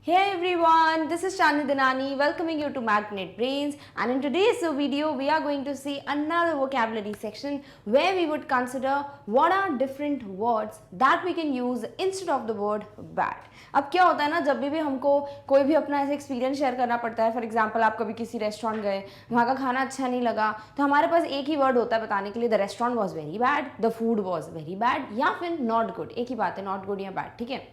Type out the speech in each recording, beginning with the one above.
Hey everyone, this is Shani Dinani welcoming you to Magnet Brains, and in today's video we are going to see another vocabulary section where we would consider what are different words that we can use instead of the word bad. अब क्या होता है ना, जब भी हमको कोई भी अपना ऐसे एक्सपीरियंस शेयर करना पड़ता है, फॉर एग्जांपल आप कभी किसी रेस्टोरेंट गए, वहाँ का खाना अच्छा नहीं लगा, तो हमारे पास एक ही वर्ड होता है बताने के लिए, the restaurant was very bad, the food was very bad, या फिर नॉट गुड. एक ही बात है, नॉट गुड या बैड, ठीक है.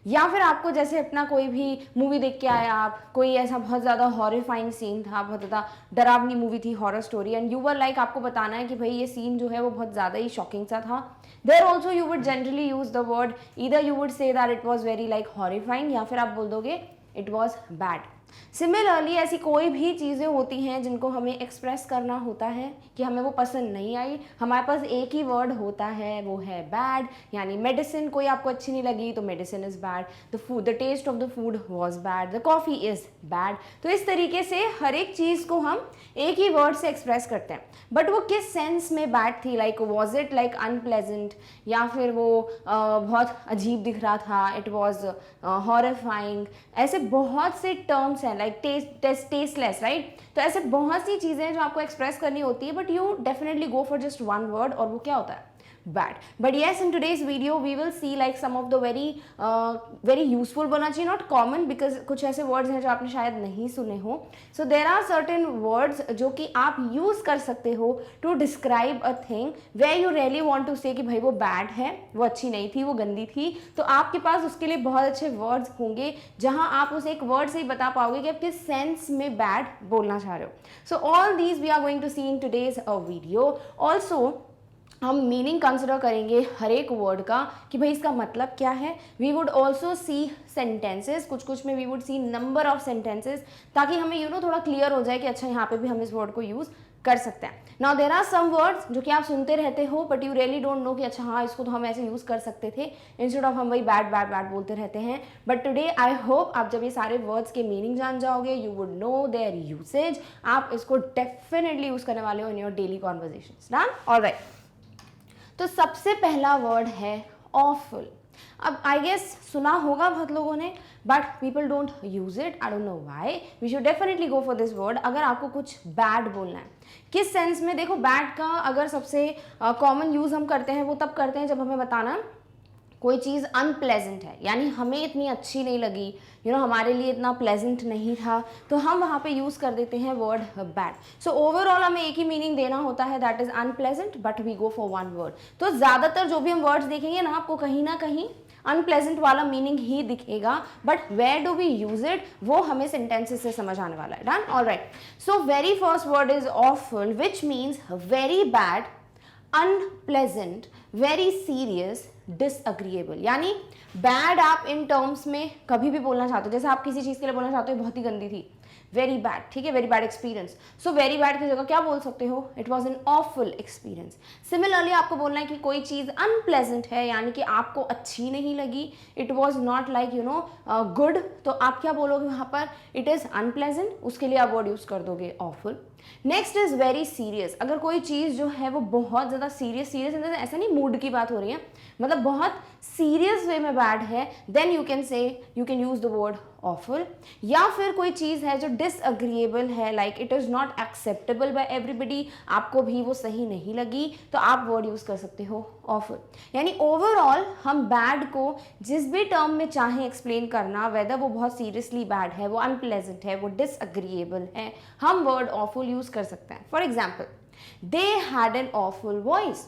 या फिर आपको जैसे अपना कोई भी मूवी देख के आया आप, कोई ऐसा बहुत ज़्यादा हॉरिफाइंग सीन था, बहुत ज़्यादा डरावनी मूवी थी, horror story, and you were like, आपको बताना है कि भाई ये सीन जो है वो बहुत ज़्यादा ही शॉकिंग सा था. There also you would generally use the word, either you would say that it was very like horrifying, या फिर आप बोल दोगे इट वॉज बैड. सिमिलरली ऐसी कोई भी चीज़ें होती हैं जिनको हमें एक्सप्रेस करना होता है कि हमें वो पसंद नहीं आई, हमारे पास एक ही वर्ड होता है, वो है बैड. यानी मेडिसिन कोई आपको अच्छी नहीं लगी तो medicine is bad, the food, the taste of the food was bad, the coffee is bad. तो इस तरीके से हर एक चीज़ को हम एक ही वर्ड से एक्सप्रेस करते हैं. बट वो किस सेंस में बैड थी, like was it like unpleasant, या फिर वो बहुत अजीब दिख रहा था, इट वॉज हॉरिफाइंग. ऐसे बहुत से टर्म्स हैं, लाइक टेस्टलेस, राइट. तो ऐसे बहुत सी चीज़ें जो आपको एक्सप्रेस करनी होती है, but you definitely go for just one word, और वो क्या होता है, bad. But yes, in today's video we will see like some of the very useful, बोलना चाहिए, not common, because कुछ ऐसे words हैं जो आपने शायद नहीं सुने हो. So there are certain words जो कि आप use कर सकते हो to describe a thing where you really want to say कि भाई वो bad है, वो अच्छी नहीं थी, वो गंदी थी. तो आपके पास उसके लिए बहुत अच्छे words होंगे जहाँ आप उस एक word से ही बता पाओगे कि आप किस sense में bad बोलना चाह रहे हो. So all these we are going to see in today's video. Also हम मीनिंग कंसिडर करेंगे हर एक वर्ड का कि भाई इसका मतलब क्या है. We would also see sentences, कुछ में we would see number of sentences, ताकि हमें थोड़ा क्लियर हो जाए कि अच्छा यहाँ पे भी हम इस वर्ड को यूज़ कर सकते हैं. Now there are some words जो कि आप सुनते रहते हो but you really don't know कि अच्छा हाँ इसको तो हम ऐसे यूज़ कर सकते थे, इंस्टेड ऑफ हम वही बैड बैड बैड बोलते रहते हैं. बट टुडे आई होप आप जब ये सारे वर्ड्स के मीनिंग जान जाओगे, you would know their usage, आप इसको डेफिनेटली यूज़ करने वाले हो in your daily conversations. Done, alright. तो सबसे पहला वर्ड है ऑफुल. अब आई गेस सुना होगा बहुत लोगों ने, but people don't use it. I don't know why. We should definitely go for this word अगर आपको कुछ बैड बोलना है. किस सेंस में? देखो, बैड का अगर सबसे कॉमन यूज हम करते हैं वो तब करते हैं जब हमें बताना कोई चीज़ अनप्लेजेंट है, यानी हमें इतनी अच्छी नहीं लगी, हमारे लिए इतना प्लेजेंट नहीं था, तो हम वहाँ पे यूज़ कर देते हैं वर्ड बैड. सो ओवरऑल हमें एक ही मीनिंग देना होता है, that is unpleasant, but we go for one word. तो ज़्यादातर जो भी हम वर्ड्स देखेंगे ना, आपको कहीं ना कहीं अनप्लेजेंट वाला मीनिंग ही दिखेगा, but where do we use it वो हमें सेंटेंसेस से समझ आने वाला है. Done, alright. So very first word is awful, which means very bad, unpleasant, very serious, disagreeable. यानी बैड आप इन टर्म्स में कभी भी बोलना चाहते हो, जैसे आप किसी चीज़ के लिए बोलना चाहते हो बहुत ही गंदी थी, वेरी बैड, ठीक है, very bad experience. So very bad की जगह क्या बोल सकते हो, it was an awful experience. Similarly आपको बोलना है कि कोई चीज़ अनप्लेजेंट है, यानी कि आपको अच्छी नहीं लगी, it was not like good, तो आप क्या बोलोगे वहाँ पर, इट इज़ अनप्लेजेंट, उसके लिए आप वर्ड यूज़ कर दोगे awful. Next is very serious. अगर कोई चीज़ जो है वो बहुत ज़्यादा सीरियस ऐसा नहीं मूड की बात हो रही है, मतलब बहुत सीरियस वे में बैड है, then you can use the word awful. या फिर कोई चीज़ है जो डिसअग्रीएबल है, like it is not acceptable by everybody, आपको भी वो सही नहीं लगी, तो आप वर्ड यूज़ कर सकते हो ऑफुल. यानी ओवरऑल हम बैड को जिस भी टर्म में चाहें एक्सप्लेन करना, वेदर वो बहुत सीरियसली बैड है, वो अनप्लेजेंट है, वो डिसअग्रीएबल है, हम वर्ड ऑफुल यूज़ कर सकते हैं. For example, they had an awful voice.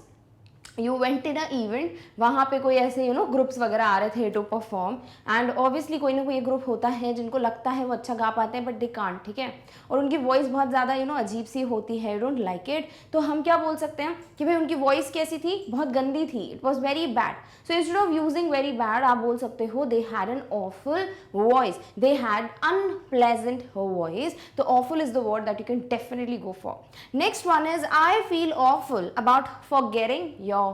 You went in a event, वहाँ पे कोई ऐसे ग्रुप्स वगैरह आ रहे थे टू परफॉर्म, एंड ऑब्वियसली कोई ना कोई ग्रुप होता है जिनको लगता है वो अच्छा गा पाते हैं बट दे कांट, ठीक है, और उनकी वॉइस बहुत ज़्यादा अजीब सी होती है, यू डोंट लाइक इट. तो हम क्या बोल सकते हैं कि भाई उनकी वॉइस कैसी थी, बहुत गंदी थी, it was very bad. So instead of using very bad आप बोल सकते हो they had an awful voice, they had unpleasant voice. तो awful is the word that you can definitely go for. Next one is I feel awful about forgetting your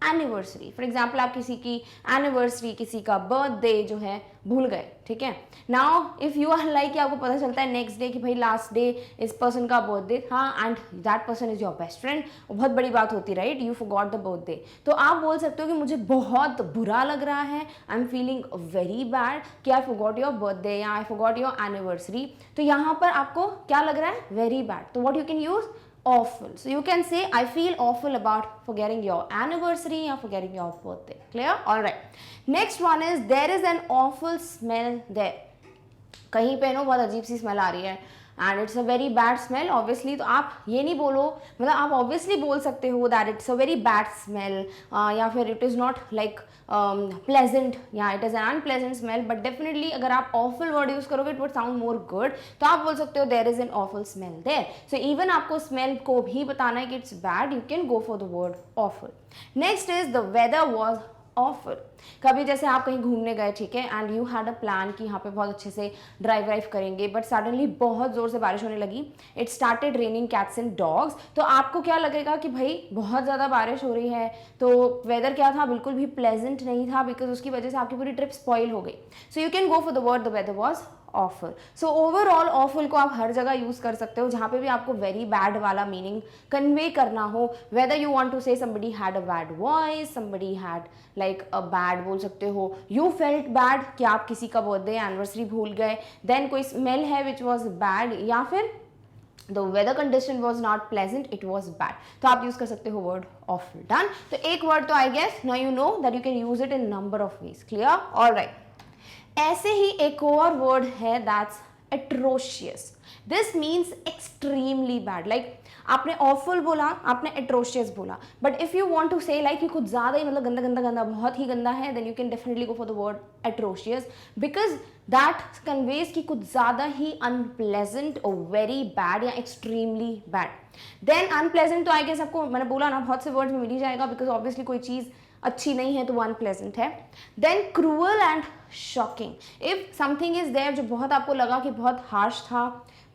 anniversary. For example आप किसी की anniversary, किसी का birthday जो है भूल गए, ठीक है। Now if you are like, आपको पता चलता है नेक्स्ट डे कि भाई लास्ट डे इस पर्सन का बर्थडे था and that person is your best friend, बहुत बड़ी बात होती, right, you forgot the birthday. तो आप बोल सकते हो कि मुझे बहुत बुरा लग रहा है, I am feeling very bad कि आई फॉरगॉट योर बर्थडे या आई फॉरगॉट योर एनिवर्सरी। तो यहाँ पर आपको क्या लग रहा है, वेरी बैड। तो what you can use, awful. So you can say I feel awful about forgetting your anniversary or forgetting your birthday. Clear? All right. Next one is there is an awful smell there. कहीं पे no बहुत अजीब सी smell आ रही है and it's a very bad smell obviously. तो आप ये नहीं बोलो, मतलब आप ऑब्वियसली बोल सकते हो that it's a very bad smell, या फिर it is not like pleasant या it is an unpleasant smell, but definitely अगर आप ऑफुल वर्ड यूज़ करोगे it would sound more good. तो आप बोल सकते हो there is an awful smell there. So even आपको स्मेल को भी बताना है कि it's bad, you can go for the word awful. Next is the weather was awful. कभी जैसे आप कहीं घूमने गए, ठीक है, and you had a plan कि यहाँ पे बहुत अच्छे से ड्राइव वाइव करेंगे, बट सडनली बहुत ज़ोर से बारिश होने लगी, it started raining cats and dogs. तो आपको क्या लगेगा कि भाई बहुत ज़्यादा बारिश हो रही है, तो वेदर क्या था, बिल्कुल भी प्लेजेंट नहीं था, बिकॉज उसकी वजह से आपकी पूरी ट्रिप स्पॉइल हो गई। So you can go for the word the weather was awful. So overall awful को आप हर जगह यूज कर सकते हो जहां पे भी आपको वेरी बैड वाला मीनिंग कन्वे करना हो। वेदर यू वांट टू से somebody had a bad voice, somebody had like a bad, बोल सकते हो यू फेल्ट बैड कि आप किसी का बर्थडे एनिवर्सरी भूल गए, देन कोई स्मेल है विच वॉज बैड, या फिर the weather condition was not pleasant, it was bad। तो आप यूज कर सकते हो वर्ड awful। डन। तो एक वर्ड तो I guess now you know that you can use it in number of ways। clear? all right। ऐसे ही एक और वर्ड है that's atrocious। This means extremely bad. Like आपने awful बोला, आपने atrocious बोला, but if you want to say like कि कुछ ज्यादा ही मतलब गंदा गंदा गंदा बहुत ही गंदा है, then you can definitely go for the word atrocious because that conveys कि कुछ ज्यादा ही अनप्लेजेंट और वेरी बैड या एक्सट्रीमली बैड। देन अनप्लेजेंट तो आई गेस आपको मैंने बोला ना बहुत से वर्ड्स में मिल ही जाएगा, बिकॉज ऑब्वियसली कोई चीज अच्छी नहीं है तो वो अनप्लेजेंट है। Then cruel and shocking. If something is there जो बहुत आपको लगा कि बहुत हार्श था,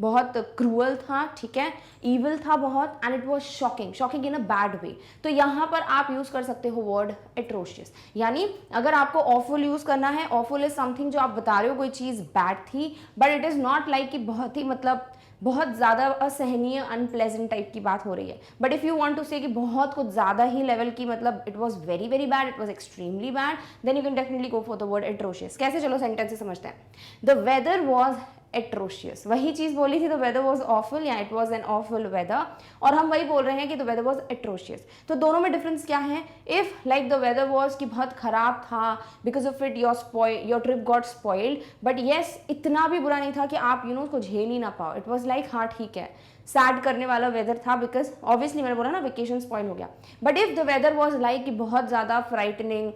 बहुत क्रूअल था, ठीक है, ईविल था बहुत, and it was shocking, shocking in a bad way, तो यहाँ पर आप यूज कर सकते हो वर्ड एट्रोशियस। यानी अगर आपको ऑफुल यूज करना है, ऑफुल इज समथिंग जो आप बता रहे हो कोई चीज बैड थी, but it is not like कि बहुत ही मतलब बहुत ज़्यादा असहनीय अनप्लेजेंट टाइप की बात हो रही है, but if you want to say कि बहुत कुछ ज़्यादा ही लेवल की मतलब it was very very bad, it was extremely bad, then you can definitely go for the word atrocious. कैसे, चलो सेंटेंस से समझते हैं। द वेदर वॉज एट्रोशियस, वही चीज बोली थी, द वेदर वॉज ऑफुल या it was an awful weather, और हम वही बोल रहे हैं कि द वेदर वॉज एट्रोशियस। तो दोनों में डिफरेंस क्या है? If like the weather was कि बहुत खराब था, because of it your trip got spoiled, but yes इतना भी बुरा नहीं था कि आप उसको झेल ही ना पाओ। इट वॉज लाइक हाँ ठीक है, सैड करने वाला वेदर था, बिकॉज ऑब्वियसली मैंने बोला ना वेकेशन स्पॉइल हो गया। But if the weather was like कि बहुत ज़्यादा frightening,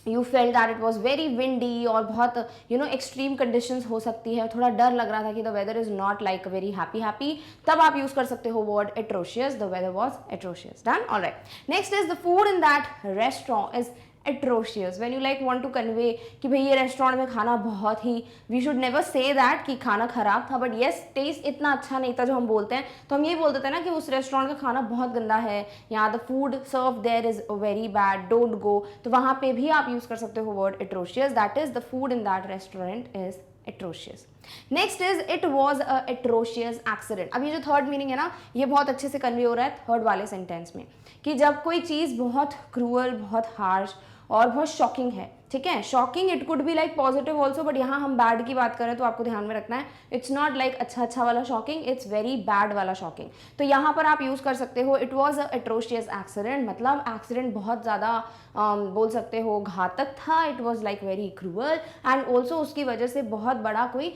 you felt that it was very windy और बहुत एक्सट्रीम कंडीशंस हो सकती है, थोड़ा डर लग रहा था कि the weather is not like very happy, तब आप यूज कर सकते हो word atrocious, the weather was atrocious. Done. Alright. Next is the food in that restaurant is atrocious. When you like want to convey कि भाई ये restaurant में खाना बहुत ही, we should never say that कि खाना खराब था, बट येस टेस्ट इतना अच्छा नहीं था जो हम बोलते हैं, तो हम यही बोल देते हैं ना कि उस रेस्टोरेंट का खाना बहुत गंदा है, या the food serve there is very bad, don't go. तो वहाँ पे भी आप यूज कर सकते हो word atrocious, that is the food in that restaurant is atrocious. Next is it was a atrocious accident. अब ये जो थर्ड मीनिंग है ना, ये बहुत अच्छे से कन्वे हो रहा है थर्ड वाले सेंटेंस में, कि जब कोई चीज़ बहुत क्रूअल, बहुत हार्श और बहुत शॉकिंग है, ठीक है, shocking it could be like positive also, but यहाँ हम बैड की बात करें तो आपको ध्यान में रखना है इट्स नॉट लाइक अच्छा अच्छा वाला शॉकिंग, इट्स वेरी बैड वाला शॉकिंग। तो यहाँ पर आप यूज कर सकते हो it was a atrocious accident, मतलब एक्सीडेंट बहुत ज़्यादा बोल सकते हो घातक था, it was like very cruel, and also उसकी वजह से बहुत बड़ा कोई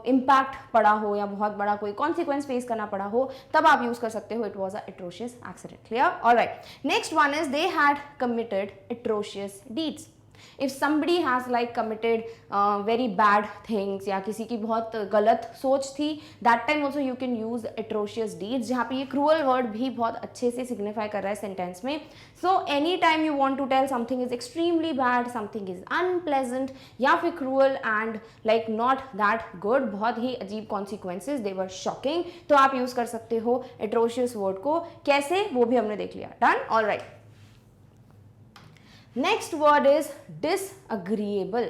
इम्पैक्ट पड़ा हो या बहुत बड़ा कोई कॉन्सिक्वेंस फेस करना पड़ा हो, तब आप यूज कर सकते हो it was a atrocious accident. Clear? Alright. Next one is they had committed atrocious deeds. if somebody has like committed very bad things या किसी की बहुत गलत सोच थी, that time also you can use atrocious deeds, जहाँ पे ये cruel word भी बहुत अच्छे से signify कर रहा है sentence में। so anytime you want to tell something is extremely bad, something is unpleasant या फिर cruel and like not that good, बहुत ही अजीब consequences, they were shocking, तो आप use कर सकते हो atrocious word को। कैसे, वो भी हमने देख लिया। done? all right। Next word is disagreeable.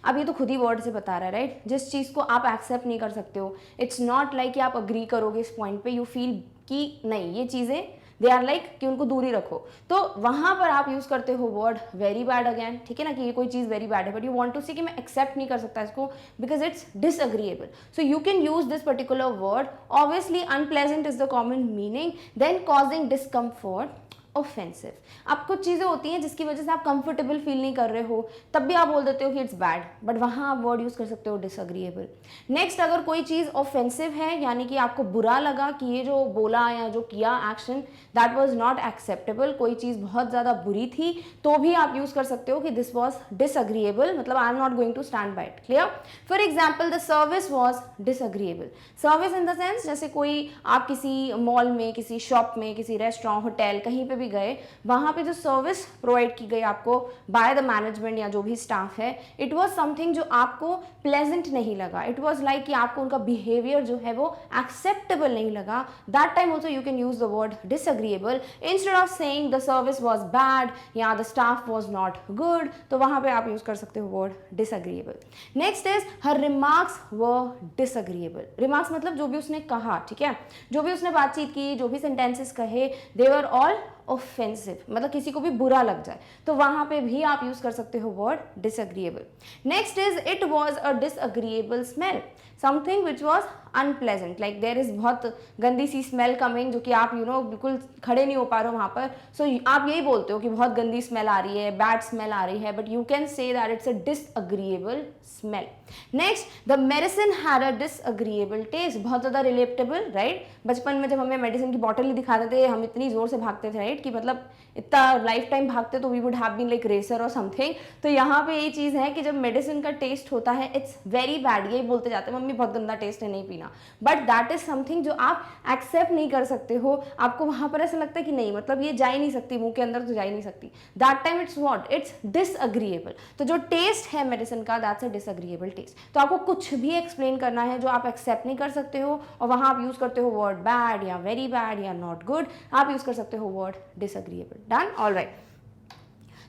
अब ये तो खुद ही वर्ड से बता रहा है, राइट? जिस चीज़ को आप एक्सेप्ट नहीं कर सकते हो, इट्स नॉट लाइक कि आप अग्री करोगे इस पॉइंट पे, यू फील कि नहीं ये चीज़ें दे आर लाइक कि उनको दूर ही रखो, तो वहाँ पर आप यूज़ करते हो वर्ड वेरी बैड अगेन, ठीक है ना, कि ये कोई चीज़ वेरी बैड है, but you want to see कि मैं एक्सेप्ट नहीं कर सकता इसको because it's disagreeable, so you can use this particular word. Obviously unpleasant is the common meaning, then causing discomfort, offensive. अब कुछ चीज़ें होती हैं जिसकी वजह से आप कंफर्टेबल फील नहीं कर रहे हो, तब भी आप बोल देते हो कि इट्स बैड, बट वहाँ आप वर्ड यूज़ कर सकते हो डिसअग्रीएबल। नेक्स्ट, अगर कोई चीज़ ऑफेंसिव है, यानी कि आपको बुरा लगा कि ये जो बोला या जो किया action that was not acceptable, कोई चीज़ बहुत ज़्यादा बुरी थी, तो भी आप यूज़ कर सकते हो कि दिस वॉज डिसअग्रीएबल, मतलब I am not going to stand by it. Clear? For example, the service was disagreeable. Service in the sense, जैसे कोई आप किसी मॉल में, किसी शॉप में, किसी रेस्टोरेंट, होटल, कहीं पे भी गए, वहाँ पे जो सर्विस प्रोवाइड की गई आपको बाय द मैनेजमेंट या जो भी स्टाफ है, इट वाज समथिंग जो आपको प्लेजेंट नहीं लगा, इट वाज लाइक कि आपको उनका बिहेवियर जो है वो एक्सेप्टेबल नहीं लगा, that time also you can use the word disagreeable instead of saying the service was bad या the staff was not good, तो वहाँ पे आप यूज कर सकते हो word disagreeable. Next is her remarks were disagreeable. Remarks मतलब जो भी उसने कहा, ठीक है, जो भी उसने बातचीत की, जो भी सेंटेंसेस कहे, दे वर ऑल ऑफेंसिव, मतलब किसी को भी बुरा लग जाए, तो वहां पे भी आप यूज कर सकते हो word disagreeable. Next is it was a disagreeable smell, something which was unpleasant, like there is बहुत गंदी सी स्मेल कमिंग, जो कि आप बिल्कुल खड़े नहीं हो पा रहे हो वहाँ पर, सो आप यही बोलते हो कि बहुत गंदी स्मेल आ रही है, बैड स्मेल आ रही है, but you can say that it's a disagreeable smell. Next, the medicine had a disagreeable taste, बहुत ज़्यादा रिलेटेबल, राइट? बचपन में जब हमें मेडिसिन की बॉटल ही दिखाते थे, हम इतनी जोर से भागते थे, राइट, कि मतलब इतना लाइफ टाइम भागते तो we would have been like racer और समथिंग। तो यहाँ पे ये चीज़ है कि जब मेडिसिन का टेस्ट होता है, इट्स वेरी बैड, यही बोलते जाते हैं, मम्मी बहुत गंदा टेस्ट है, नहीं पीना, बट दैट इज समथिंग जो आप एक्सेप्ट नहीं कर सकते हो, आपको वहाँ पर ऐसा लगता है कि नहीं, मतलब ये जा ही नहीं सकती मुंह के अंदर, तो जा ही नहीं सकती, that time it's what, it's disagreeable. तो जो टेस्ट है मेडिसिन का, दैट्स अ डिसअग्रीएबल टेस्ट। तो आपको कुछ भी एक्सप्लेन करना है जो आप एक्सेप्ट नहीं कर सकते हो, और वहाँ आप यूज करते हो वर्ड बैड या वेरी बैड या नॉट गुड, आप यूज कर सकते हो word disagreeable. Done? Alright.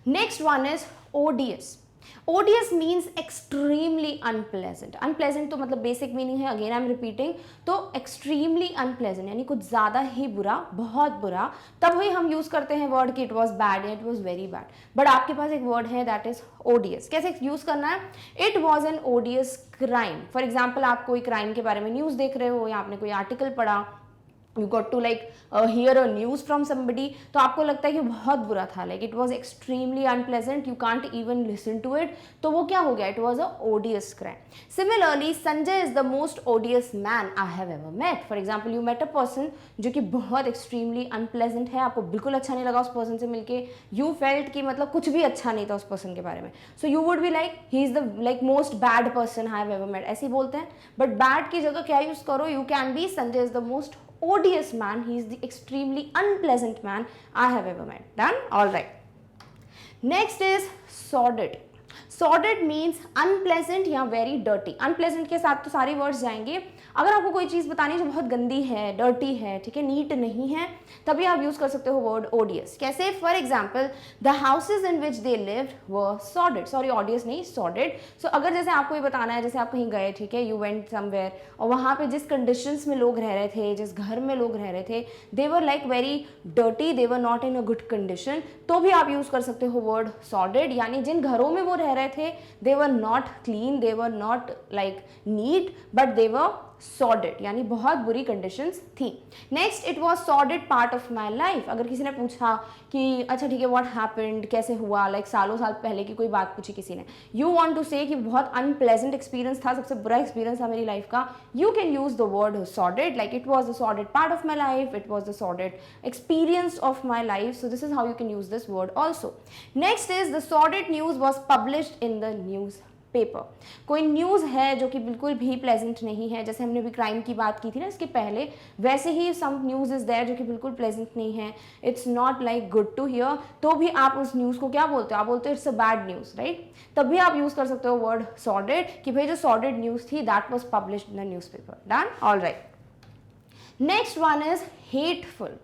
Next one is odious. odious means extremely unpleasant। unpleasant तो मतलब बेसिक मीनिंग है, अगेन आई एम रिपीटिंग, तो extremely unpleasant यानी कुछ ज़्यादा ही बुरा, बहुत बुरा, तब वही हम यूज़ करते हैं वर्ड कि इट वॉज बैड या it was very bad. But आपके पास एक वर्ड है दैट इज odious। कैसे यूज़ करना है? It was N odious crime. For example, आप कोई क्राइम के बारे में न्यूज़ देख रहे हो या आपने कोई आर्टिकल पढ़ा, you got to like hear a news from somebody, तो आपको लगता है कि बहुत बुरा था, like it was extremely unpleasant, you can't even listen to it, तो वो क्या हो गया? it was a odious crime. Similarly, Sanjay is the most odious man I have ever met. For example, you met a person जो कि बहुत extremely unpleasant है, आपको बिल्कुल अच्छा नहीं लगा उस person से मिलके, you felt कि मतलब कुछ भी अच्छा नहीं था उस person के बारे में, so you would be like he is the like most bad person I have ever met, ऐसे ही बोलते हैं, but bad की जगह क्या यूज करो? you can be Sanjay is the most odious man, he is the extremely unpleasant man I have ever met. Done? All right. Next is sordid. sordid means unpleasant या very dirty. unpleasant के साथ तो सारे words जाएंगे। अगर आपको कोई चीज़ बतानी है जो बहुत गंदी है, डर्टी है, ठीक है, नीट नहीं है, तभी आप यूज़ कर सकते हो वर्ड odious। कैसे? For example, the houses in which they lived were सॉर्डेड, sorry odious नहीं, सॉर्डेड। सो अगर जैसे आपको ये बताना है, जैसे आप कहीं गए, ठीक है, यू वेंट समवेयर, और वहाँ पे जिस कंडीशंस में लोग रह रहे थे, जिस घर में लोग रह रहे थे, they were like very dirty, they were not in a good condition, तो भी आप यूज़ कर सकते हो वर्ड सॉर्डेड, यानी जिन घरों में वो रह रहे थे, they were not clean, they were not like neat, but they were sordid, यानी बहुत बुरी कंडीशंस थी। Next, it was sordid part of my life. अगर किसी ने पूछा कि अच्छा ठीक है, व्हाट हैपेंड, कैसे हुआ, लाइक सालों साल पहले की कोई बात पूछी किसी ने, यू वांट टू से कि बहुत अनप्लेजेंट एक्सपीरियंस था, सबसे बुरा एक्सपीरियंस था मेरी लाइफ का, you can use the word सॉर्डेड, like it was the सॉर्डेड part of my life, it was the सॉर्डेड experience of my life, so this is how you can use this word also. Next is the सॉर्डेड news was published in the news paper. कोई news है जो कि बिल्कुल भी pleasant नहीं है, जैसे हमने भी क्राइम की बात की थी ना इसके पहले, वैसे ही सम न्यूज़ इज देयर जो कि बिल्कुल प्लेजेंट नहीं है, it's not like good to hear, तो भी आप उस न्यूज़ को क्या बोलते हो? आप बोलते हो it's a bad news, right? तब भी आप यूज़ कर सकते हो वर्ड सॉर्डेड कि भाई जो सॉर्डेड न्यूज़ थी that was published in the newspaper. Done? All right. Next one is hateful.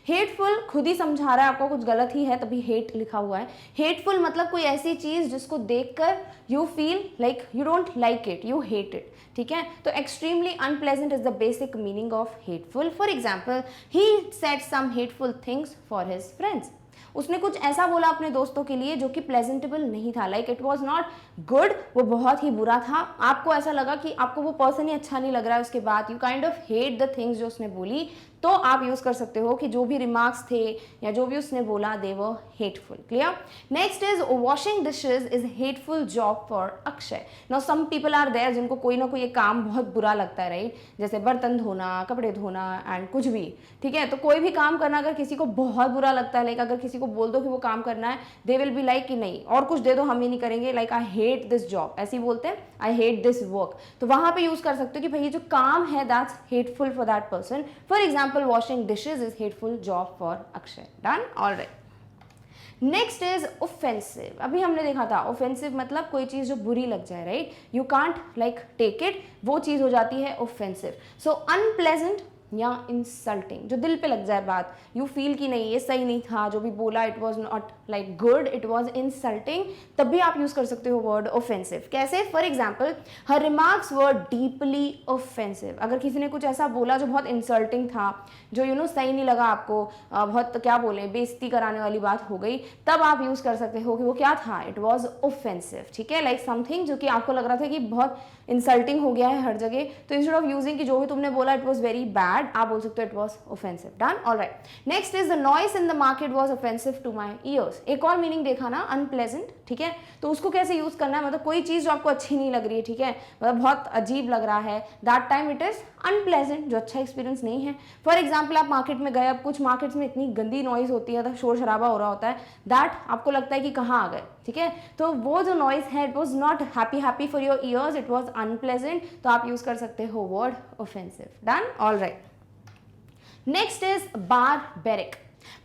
Hateful खुद ही समझा रहा है आपको, कुछ गलत ही है तभी हेट लिखा हुआ है। हेटफुल मतलब कोई ऐसी चीज जिसको देखकर you feel like you don't like it, you hate it, ठीक है। तो extremely unpleasant is the basic meaning of hateful. For example, he said some hateful things for his friends. उसने कुछ ऐसा बोला अपने दोस्तों के लिए जो कि प्लेजेंटेबल नहीं था, like it was not good, वो बहुत ही बुरा था। आपको ऐसा लगा कि आपको वो पर्सन ही अच्छा नहीं लग रहा है उसके बाद, you kind of hate the things जो उसने बोली, तो आप यूज कर सकते हो कि जो भी रिमार्क्स थे या जो भी उसने बोला they were hateful. Clear? Next is washing dishes is hateful job for Akshay. Now some people are there जिनको कोई ना कोई ये काम बहुत बुरा लगता है, राइट? जैसे बर्तन धोना, कपड़े धोना एंड कुछ भी, ठीक है। तो कोई भी काम करना अगर किसी को बहुत बुरा लगता है, लाइक अगर किसी को बोल दो कि वो काम करना है, दे विल बी लाइक कि नहीं और कुछ दे दो, हम ये नहीं करेंगे, like I hate this job, ऐसे ही बोलते हैं, आई हेट दिस वर्क। तो वहां पे यूज कर सकते हो कि भाई ये जो काम है that's hateful for that person. For example, washing dishes is hateful job for Akshay. Done? All right. Next is offensive. अभी हमने देखा था ऑफेंसिव मतलब कोई चीज जो बुरी लग जाए, right? You can't like take it, वो चीज हो जाती है ऑफेंसिव। सो अनप्लेजेंट या इंसल्टिंग, जो दिल पे लग जाए बात, यू फील कि नहीं ये सही नहीं था, जो भी बोला it was not like good, it was insulting, तब भी आप यूज कर सकते हो वर्ड ऑफेंसिव। कैसे? For example, her remarks were deeply offensive. अगर किसी ने कुछ ऐसा बोला जो बहुत इंसल्टिंग था, जो यू नो सही नहीं लगा आपको, बहुत क्या बोले, बेइज्जती कराने वाली बात हो गई, तब आप यूज कर सकते हो कि वो क्या था, इट वॉज ऑफेंसिव, ठीक है। लाइक समथिंग जो कि आपको लग रहा था कि बहुत इंसल्टिंग हो गया है हर जगह, तो इंस्टेड ऑफ यूजिंग कि जो भी तुमने बोला इट वॉज वेरी बैड, आप बोल सकते हो it was offensive. Done? Alright. Next is the noise in the market was offensive to my ears. एक और मीनिंग देखा ना, अनप्लेजेंट, ठीक है। तो उसको कैसे यूज करना है, मतलब कोई चीज जो आपको अच्छी नहीं लग रही है, ठीक है, मतलब बहुत अजीब लग रहा है, that time it is unpleasant, जो अच्छा एक्सपीरियंस नहीं है। फॉर एग्जाम्पल, आप मार्केट में गए, अब कुछ मार्केट्स में इतनी गंदी नॉइज होती है, तो शोर शराबा हो रहा होता है, दैट आपको लगता है कि कहाँ आ गए, ठीक है। तो वो जो नॉइज है it was not happy for your ears, it was unpleasant, तो आप यूज कर सकते हो word offensive. Done? Alright. Next is barbaric.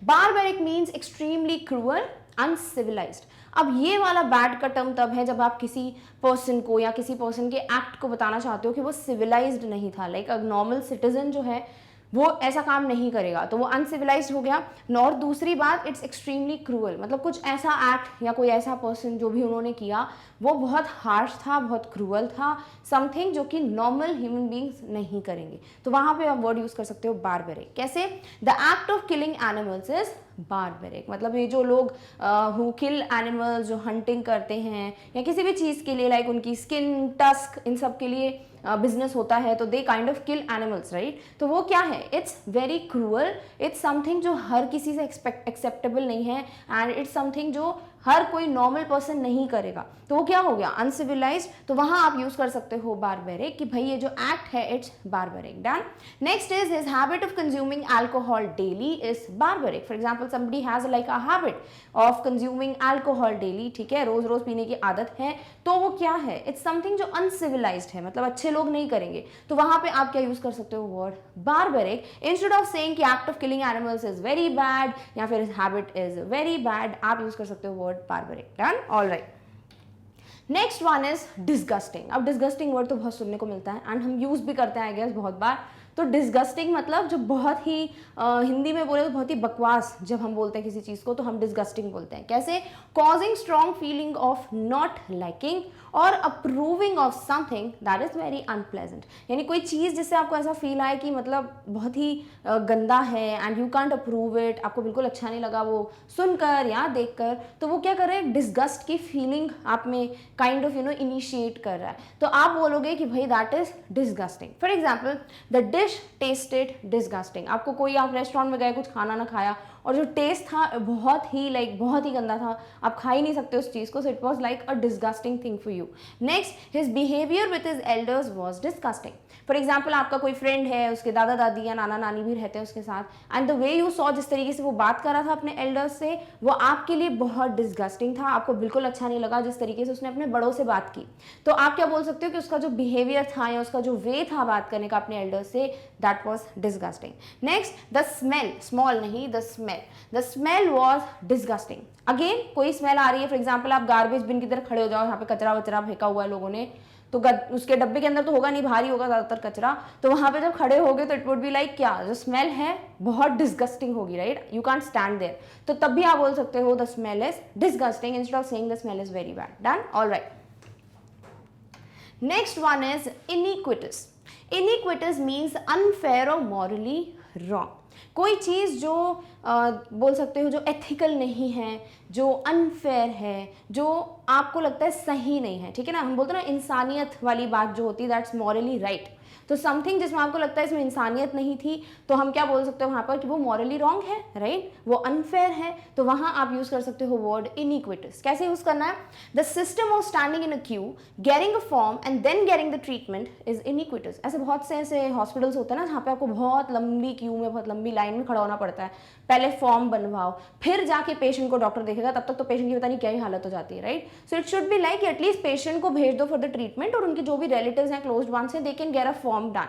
Barbaric means extremely cruel, uncivilised. अब ये वाला बैड का टर्म तब है जब आप किसी पर्सन को या किसी पर्सन के एक्ट को बताना चाहते हो कि वो सिविलाइज्ड नहीं था, लाइक अ नॉर्मल सिटीजन जो है वो ऐसा काम नहीं करेगा, तो वो अनसिविलाइज्ड हो गया। और दूसरी बात, इट्स एक्सट्रीमली क्रूअल, मतलब कुछ ऐसा एक्ट या कोई ऐसा पर्सन जो भी उन्होंने किया वो बहुत हार्श था, बहुत क्रूअल था, समथिंग जो कि नॉर्मल ह्यूमन बींग्स नहीं करेंगे, तो वहां पे आप वर्ड यूज कर सकते हो बारबेरिक। कैसे? The act of killing animals is barbaric. मतलब ये जो लोग हु किल एनिमल्स, जो हंटिंग करते हैं या किसी भी चीज़ के लिए, लाइक उनकी स्किन, टस्क, इन सब के लिए बिजनेस होता है, तो they kind of kill animals, right? तो वो क्या है? It's very cruel, it's something जो हर किसी से एक्सेप्टेबल नहीं है, एंड इट्स समथिंग जो हर कोई नॉर्मल पर्सन नहीं करेगा, तो वो क्या हो गया? अनसिविलाइज्ड। तो वहां आप यूज कर सकते हो बारबेरिक कि भाई ये जो एक्ट है it's barbaric. Done? Next is his habit of consuming alcohol daily is barbaric. For example, somebody has like a habit of consuming alcohol daily, ठीक है, रोज रोज पीने की आदत है, तो वो क्या है? इट्स समथिंग जो अनसिविलाइज्ड है, मतलब अच्छे लोग नहीं करेंगे, तो वहां पे आप क्या यूज कर सकते हो? Word barbaric. Instead of saying कि act of killing animals is very bad या फिर his habit is very bad, आप यूज कर सकते हो word barbaric. Done? Alright. Next one is disgusting. अब डिस्गस्टिंग वर्ड तो बहुत सुनने को मिलता है एंड हम यूज भी करते हैं आई गेस बहुत बार। तो डिस्गस्टिंग मतलब जो बहुत ही हिंदी में बोले तो बहुत ही बकवास, जब हम बोलते हैं किसी चीज़ को तो हम डिस्गस्टिंग बोलते हैं। कैसे? Causing strong feeling of not liking और approving of something that is very unpleasant. यानी कोई चीज़ जिससे आपको ऐसा फील आए कि मतलब बहुत ही गंदा है and you can't approve it, आपको बिल्कुल अच्छा नहीं लगा वो सुनकर या देखकर, तो वो क्या कर रहे हैं? डिस्गस्ट की फीलिंग आप में काइंड ऑफ इनिशिएट कर रहा है, तो आप बोलोगे कि भाई that is disgusting. For example, the dish tested disgusting. आपको कोई, आप रेस्टोरेंट में गए, कुछ खाना ना खाया और जो टेस्ट था बहुत ही गंदा था, आप खा ही नहीं सकते उस चीज़ को, सो it was like a disgusting thing for you. Next, his behaviour with his elders was disgusting. For example, आपका कोई फ्रेंड है, उसके दादा दादी या नाना नानी भी रहते हैं उसके साथ, and the way you saw, जिस तरीके से वो बात कर रहा था अपने एल्डर्स से, वो आपके लिए बहुत डिस्गस्टिंग था, आपको बिल्कुल अच्छा नहीं लगा जिस तरीके से उसने अपने बड़ों से बात की। तो आप क्या बोल सकते हो कि उसका जो बिहेवियर था या उसका जो वे था बात करने का अपने एल्डर्स से, that was disgusting. Next, the smell, small नहीं, the smell was disgusting. Again कोई स्मेल आ रही है, फॉर एग्जाम्पल आप गार्बेज बिन की तरफ खड़े हो जाओ, यहाँ पे कचरा वचरा फेंका हुआ है लोगों ने, तो उसके डब्बे के अंदर तो होगा नहीं, भारी होगा ज़्यादातर कचरा, तो वहाँ पे जब खड़े होगे तो इट वुड बी लाइक क्या, जो स्मेल है बहुत डिस्गस्टिंग होगी, right, you can't stand there. तो तब भी आप बोल सकते हो the smell is disgusting instead of saying the smell is very bad. Done, alright. Next one is iniquitous. Iniquitous means unfair और मॉरली रॉन्ग। कोई चीज़ जो बोल सकते हो जो एथिकल नहीं है, जो अनफेयर है, जो आपको लगता है सही नहीं है, ठीक है ना, हम बोलते हैं ना इंसानियत वाली बात जो होती है, दैट्स मॉरली राइट। तो समथिंग जिसमें आपको लगता है इसमें इंसानियत नहीं थी, तो हम क्या बोल सकते हो वहाँ पर कि वो मॉरली रॉन्ग है, राइट, वो अनफेयर है, तो वहाँ आप यूज़ कर सकते हो वर्ड इनिक्विटस। कैसे यूज़ करना है, the system of standing in a queue, getting a form and then getting the treatment is iniquitous. ऐसे बहुत से ऐसे हॉस्पिटल्स होते हैं ना जहाँ पे आपको बहुत लंबी क्यू में, बहुत लंबी लाइन में खड़ा होना पड़ता है, पहले फॉर्म बनवाओ, फिर जाके पेशेंट को डॉक्टर देखेगा, तब तक तो पेशेंट की पता नहीं क्या ही हालत हो जाती है, right. So it should be like at least patient को भेज दो फॉर द ट्रीटमेंट, और उनके जो भी रिलेटिव्स हैं, क्लोज्ड वंस हैं, they can get a form done.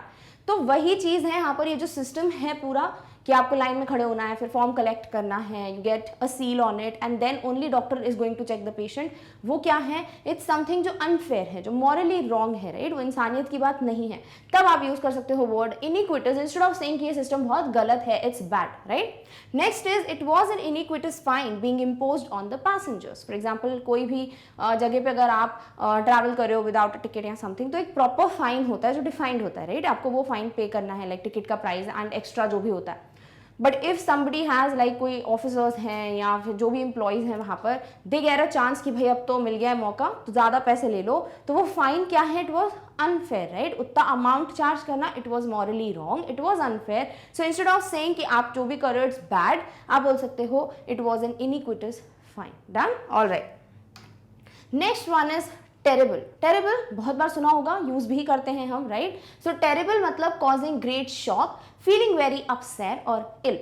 तो वही चीज़ है यहाँ पर, ये जो सिस्टम है पूरा कि आपको लाइन में खड़े होना है, फिर फॉर्म कलेक्ट करना है, you get a seal on it and then only doctor is going to check the patient, वो क्या है, इट्स समथिंग जो अनफेयर है, जो मॉरली रॉन्ग है, राइट, वो इंसानियत की बात नहीं है। तब आप यूज कर सकते हो वर्ड इनिक्विटस इंस्टेड ऑफ सेइंग कि ये सिस्टम बहुत गलत है, it's bad, right. Next is it was N इनिक्विटस fine being imposed on the passengers. For example कोई भी जगह पे अगर आप ट्रैवल कर रहे हो विदाउट अ टिकट या समथिंग, तो एक प्रॉपर फाइन होता है जो डिफाइंड होता है, राइट, आपको वो फाइन पे करना है, लाइक टिकट का प्राइस एंड एक्स्ट्रा जो भी होता है। But if somebody has like कोई ऑफिसर्स हैं या फिर जो भी एम्प्लॉयज़ हैं वहाँ पर, दे गेट अ चांस कि भाई अब तो मिल गया है मौका, तो ज़्यादा पैसे ले लो, तो वो फाइन क्या है, इट वॉज अनफेयर, राइट, उतना अमाउंट चार्ज करना it was morally wrong, it was unfair. So instead of saying कि आप जो भी कर रहे हो इट्स बैड, आप बोल सकते हो it was N इनिक्विटस fine. Done, alright. Next one is terrible. Terrible बहुत बार सुना होगा, यूज भी करते हैं हम, राइट। सो टेरेबल मतलब causing great shock, feeling very upset और इल।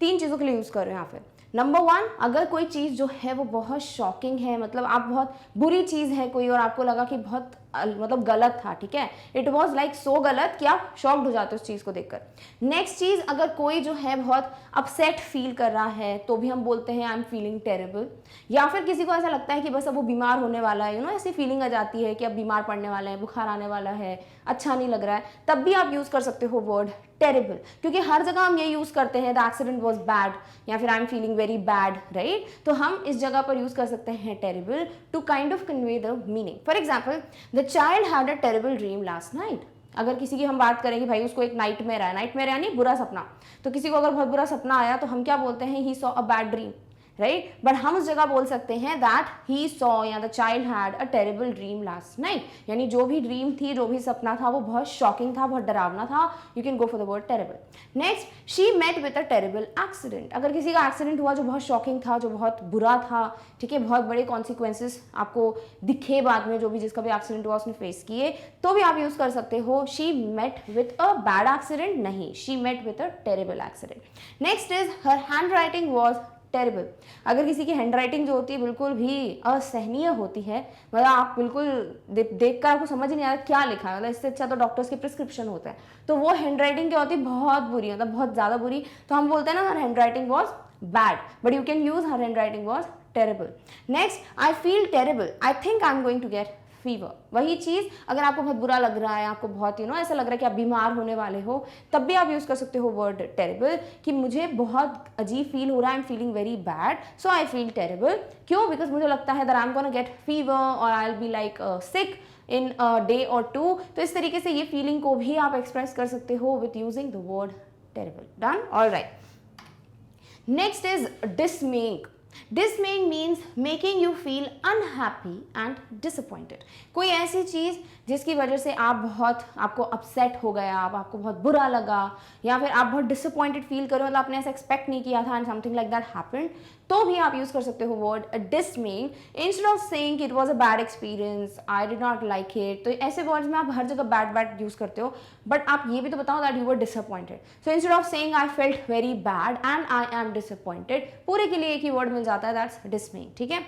तीन चीज़ों के लिए यूज़ कर रहे हैं यहाँ पे। नंबर वन, अगर कोई चीज़ जो है वो बहुत शॉकिंग है, मतलब आप बहुत बुरी चीज़ है कोई और आपको लगा कि बहुत मतलब गलत था, ठीक है, इट वॉज लाइक सो गलत कि आप शॉक्ड हो जाते हो उस चीज़ को देखकर। नेक्स्ट चीज़, अगर कोई जो है बहुत अपसेट फील कर रहा है तो भी हम बोलते हैं आई एम फीलिंग टेरेबल। या फिर किसी को ऐसा लगता है कि बस अब वो बीमार होने वाला है, ऐसी फीलिंग आ जाती है कि अब बीमार पड़ने वाला है, बुखार आने वाला है, अच्छा नहीं लग रहा है, तब भी आप यूज़ कर सकते हो वर्ड टेरेबल, क्योंकि हर जगह हम ये यूज़ करते हैं द एक्सीडेंट वॉज बैड या फिर I am feeling very bad, right. तो हम इस जगह पर यूज़ कर सकते हैं terrible to kind of convey the meaning. For example, the child had a terrible dream last night. अगर किसी की हम बात करें कि भाई उसको एक नाइटमेयर आया, नाइटमेयर यानी बुरा सपना, तो किसी को अगर बहुत बुरा सपना आया तो हम क्या बोलते हैं, he saw a bad dream, right. But हम उस जगह बोल सकते हैं दैट ही सॉ या the child had a terrible dream last night, यानी जो भी ड्रीम थी, जो भी सपना था वो बहुत शॉकिंग था, बहुत डरावना था। You can go for the word terrible. Next, she met with a terrible accident. अगर किसी का एक्सीडेंट हुआ जो बहुत शॉकिंग था, जो बहुत बुरा था, ठीक है, बहुत बड़े कॉन्सिक्वेंसेस आपको दिखे बाद में, जो भी जिसका भी एक्सीडेंट हुआ उसने फेस किए, तो भी आप यूज कर सकते हो she met with a bad accident, नहीं, she met with a terrible accident. Next is her handwriting was terrible. अगर किसी की हैंड राइटिंग जो होती है बिल्कुल भी असहनीय होती है, मतलब आप बिल्कुल देखकर आपको समझ ही नहीं आ रहा क्या लिखा है, मतलब इससे अच्छा तो डॉक्टर्स के प्रिस्क्रिप्शन होता है, तो वो हैंड राइटिंग क्या होती है, बहुत बुरी, मतलब बहुत ज़्यादा बुरी, तो हम बोलते हैं ना her handwriting was bad, but you can use her handwriting was terrible. Next, I feel terrible, I think I am going to get fever. वही चीज़, अगर आपको बहुत बुरा लग रहा है, आपको बहुत ऐसा लग रहा है कि आप बीमार होने वाले हो, तब भी आप यूज़ कर सकते हो वर्ड टेरेबल कि मुझे बहुत अजीब फील हो रहा है, I am feeling very bad, so I feel terrible. क्यों? बिकॉज मुझे लगता है that I am gonna get fever और I will be like sick in a day और टू। तो इस तरीके से ये फीलिंग को भी आप एक्सप्रेस कर सकते हो with using the word terrible. Done, alright. Next is dismaying. Dismaying means making you feel unhappy and disappointed. कोई ऐसी चीज़ जिसकी वजह से आपको अपसेट हो गया, आपको बहुत बुरा लगा, या फिर आप बहुत डिसअपॉइंटेड फील करो, मतलब आपने ऐसा एक्सपेक्ट नहीं किया था and something like that happened, तो भी आप यूज़ कर सकते हो word dismaying instead of saying it was a bad experience, I did not like it. तो ऐसे वर्ड्स में आप हर जगह बैड यूज़ करते हो, बट आप ये भी तो बताओ that you were disappointed. So instead of saying I felt very bad and I am disappointed, पूरे के लिए एक ही वर्ड मिल जाता है, दैट्स डिसमेइंग, ठीक है।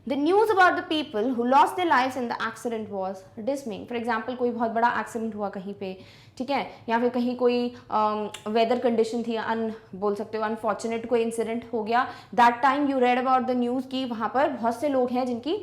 The news about the people who lost their lives in the accident was dismaying. For example, कोई बहुत बड़ा एक्सीडेंट हुआ कहीं पे, ठीक है, या फिर कहीं कोई वेदर कंडीशन थी, बोल सकते हो अनफॉर्चुनेट कोई इंसिडेंट हो गया, that time you read about the news कि वहाँ पर बहुत से लोग हैं जिनकी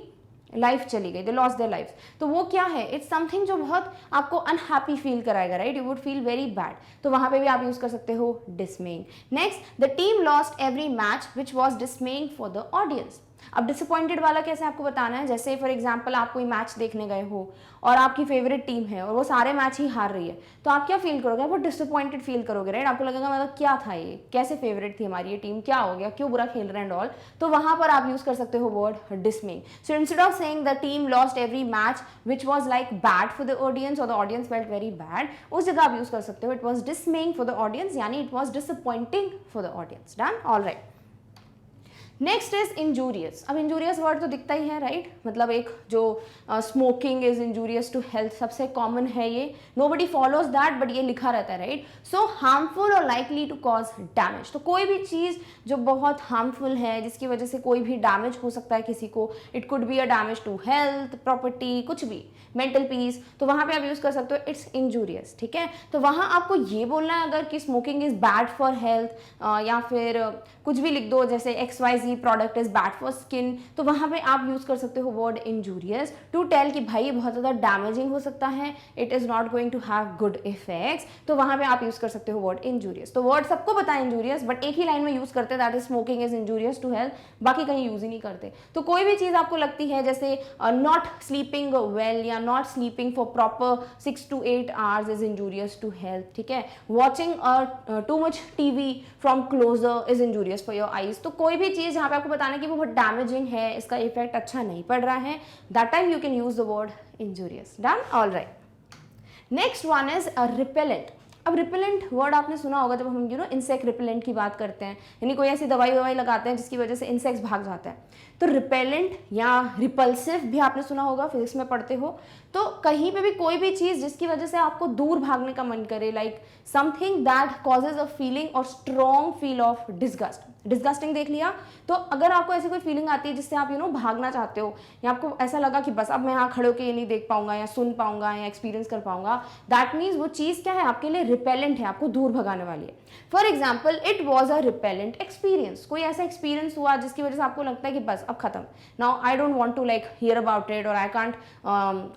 लाइफ चली गई, दे लॉस्ट देयर लाइफ। तो वो क्या है, इट्स समथिंग जो बहुत आपको अनहैप्पी फील कराएगा, right, you would feel very bad, तो वहां पे भी आप यूज कर सकते हो dismaying. Next, the team lost every match which was dismaying for the audience. अब डिसअपॉइंटेड वाला कैसे आपको बताना है, जैसे फॉर एग्जाम्पल आप कोई मैच देखने गए हो और आपकी फेवरेट टीम है और वो सारे मैच ही हार रही है, तो आप क्या फील करोगे, वो डिसअपॉइंटेड फील करोगे, राइट, आपको लगेगा मतलब क्या था ये, कैसे फेवरेट थी हमारी ये टीम, क्या हो गया, क्यों बुरा खेल रहे हैं एंड ऑल। तो वहां पर आप यूज कर सकते हो word dismaying. So instead of saying the team lost every match which was like bad for the audience और the audience felt very bad, उस जगह आप यूज कर सकते हो it was dismaying for the audience, यानी it was disappointing for the audience. Done, all right. Next is injurious. अब injurious word तो दिखता ही है, राइट, मतलब एक जो smoking is injurious to health, सबसे कॉमन है ये, नोबडी फॉलोज दैट बट ये लिखा रहता है, राइट। सो हार्मफुल और लाइकली टू कॉज डैमेज, तो कोई भी चीज़ जो बहुत हार्मफुल है जिसकी वजह से कोई भी डैमेज हो सकता है किसी को, it could be a damage to health, property, कुछ भी, मेंटल पीस, तो वहां पे आप यूज कर सकते हो इट्स इंजूरियस, ठीक है। तो वहां आपको ये बोलना है अगर कि smoking is bad for health, या फिर कुछ भी लिख दो जैसे XYZ product is bad for skin, तो वहां पे आप यूज कर सकते हो वर्ड इंजूरियस टू टेल कि भाई बहुत ज्यादा डैमेजिंग हो सकता है, it is not going to have good effects, तो वहां पे आप यूज कर सकते हो वर्ड इंजूरियस। तो वर्ड सबको पता है इंजूरियस, बट एक ही लाइन में यूज करते हैं, that is smoking is injurious to health, बाकी कहीं यूज ही नहीं करते। तो कोई भी चीज आपको लगती है जैसे नॉट स्लीपिंग वेल या not sleeping for proper 6 to 8 hours is injurious to health, ठीक है। Watching too much TV from closer is injurious for your eyes. तो कोई भी चीज जहां पे आपको बताना है कि वो बहुत डैमेजिंग है, इसका इफेक्ट अच्छा नहीं पड़ रहा है, that time you can use the word injurious. Done, all right. Next one is repellent. अब रिपेलेंट वर्ड आपने सुना होगा जब हम इंसेक्ट रिपेलेंट की बात करते हैं, यानी कोई ऐसी दवाई लगाते हैं जिसकी वजह से इंसेक्ट्स भाग जाते हैं। तो रिपेलेंट या रिपल्सिव भी आपने सुना होगा, फिजिक्स में पढ़ते हो। तो कहीं पे भी कोई भी चीज जिसकी वजह से आपको दूर भागने का मन करे, like something that causes a feeling और strong feel of disgust. Disgusting देख लिया, तो अगर आपको ऐसी कोई फीलिंग आती है जिससे आप भागना चाहते हो, या आपको ऐसा लगा कि बस अब मैं यहाँ खड़े होकर ये नहीं देख पाऊंगा या सुन पाऊंगा या एक्सपीरियंस कर पाऊंगा, दैट मीन्स वो चीज क्या है, आपके लिए रिपेलेंट है, आपको दूर भगाने वाली है। For example, it was a repellent experience. कोई ऐसा एक्सपीरियंस हुआ जिसकी वजह से आपको लगता है कि बस अब खत्म, now I don't want to like hear about it और I can't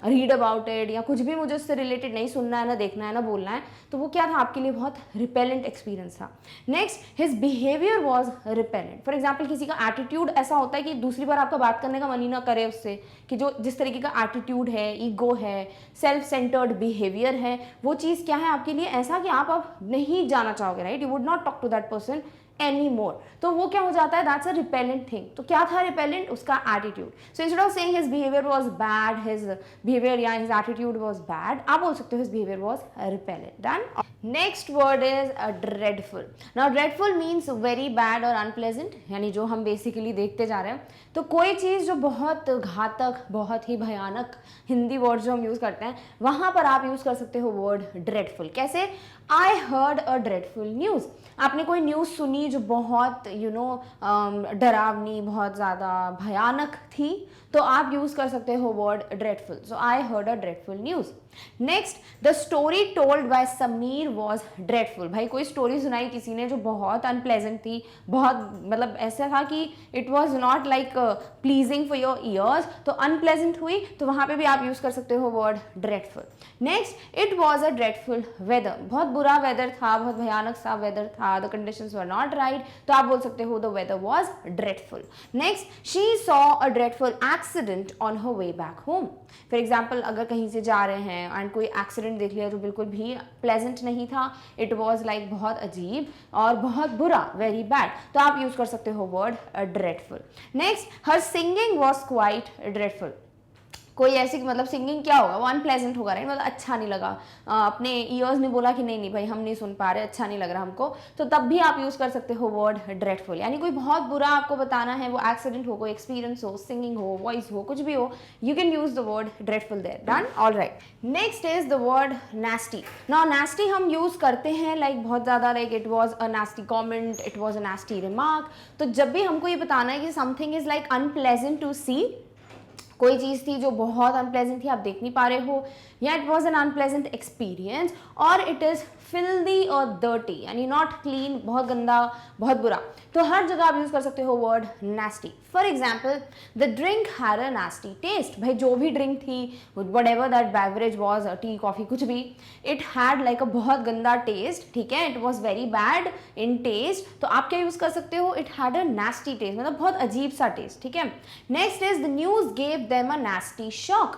read about it, या कुछ भी मुझे उससे रिलेटेड नहीं सुनना है, ना देखना है, ना बोलना है, तो वो क्या था, आपके लिए बहुत रिपेलेंट एक्सपीरियंस था। Next, his behaviour was repellent. For example, किसी का एटीट्यूड ऐसा होता है कि दूसरी बार आपका बात करने का मन ही ना करे उससे, कि जो जिस तरीके का एटीट्यूड है, ईगो है, सेल्फ सेंटर्ड बिहेवियर है, वो चीज़ क्या है आपके लिए ऐसा कि आप अब नहीं जाना चाहोगे, right, you would not talk to that person any more. तो वो क्या हो जाता है, दैट्स अ रिपेलेंट थिंग। तो क्या था रिपेलेंट, उसका attitude. So instead of saying his behaviour was bad, his behaviour या हिज एटीट्यूड वाज बैड, आप बोल सकते हो his behaviour was repellent. Done. Next word is dreadful. Now dreadful means very bad और अनप्लेजेंट, यानी जो हम बेसिकली देखते जा रहे हैं। तो कोई चीज़ जो बहुत घातक, बहुत ही भयानक, हिंदी वर्ड जो हम यूज़ करते हैं, वहाँ पर आप यूज़ कर सकते हो वर्ड ड्रेडफुल। कैसे, I heard a dreadful news. आपने कोई न्यूज़ सुनी जो बहुत डरावनी, बहुत ज़्यादा भयानक थी, तो आप यूज़ कर सकते हो word dreadful. So I heard a dreadful news. Next, the story told by Sameer was dreadful. भाई कोई स्टोरी सुनाई किसी ने जो बहुत अनप्लेजेंट थी, बहुत मतलब ऐसा था कि it was not like pleasing for your ears, तो अनप्लेजेंट हुई, तो वहाँ पे भी आप यूज़ कर सकते हो word dreadful. Next, it was a dreadful weather. बहुत बुरा वेदर था, बहुत भयानक सा वेदर था, the conditions were not right, तो आप बोल सकते हो the weather was dreadful. Next, she saw a dreadful accident on her way back home. For example, अगर कहीं से जा रहे हैं एंड कोई एक्सीडेंट देख लिया जो बिल्कुल भी प्लेजेंट नहीं था, इट वॉज लाइक बहुत अजीब और बहुत बुरा, वेरी बैड, तो आप यूज कर सकते हो word dreadful. Next, her singing was quite dreadful. कोई ऐसी मतलब सिंगिंग क्या होगा, वो अनप्लेजेंट होगा, राइट, मतलब अच्छा नहीं लगा, अपने ईयर्स ने बोला कि नहीं नहीं भाई हम नहीं सुन पा रहे, अच्छा नहीं लग रहा हमको, तो तब भी आप यूज़ कर सकते हो वर्ड ड्रेडफुल। यानी कोई बहुत बुरा आपको बताना है, वो एक्सीडेंट हो, कोई एक्सपीरियंस हो, सिंगिंग हो, वॉइस हो, कुछ भी हो, you can use the word dreadful there. Done, all right. Next is the word nasty. Now nasty हम यूज़ करते हैं लाइक बहुत ज़्यादा, like it was a nasty comment, it was a nasty remark. तो जब भी हमको ये बताना है कि something is like unpleasant to see, कोई चीज़ थी जो बहुत अनप्लेजेंट थी, आप देख नहीं पा रहे हो, या it was N unpleasant experience, और इट इज़ फिल्दी और डर्टी, यानी नॉट क्लीन, बहुत गंदा, बहुत बुरा। तो हर जगह आप यूज़ कर सकते हो word nasty। For example, the drink had a nasty taste. भाई जो भी ड्रिंक थी, whatever that beverage was, tea coffee कुछ भी, इट हैड लाइक अ बहुत गंदा टेस्ट, ठीक है, it was very bad in taste. तो आप क्या यूज़ कर सकते हो, it had a nasty taste, मतलब बहुत अजीब सा टेस्ट, ठीक है। Next is the news gave them a nasty shock.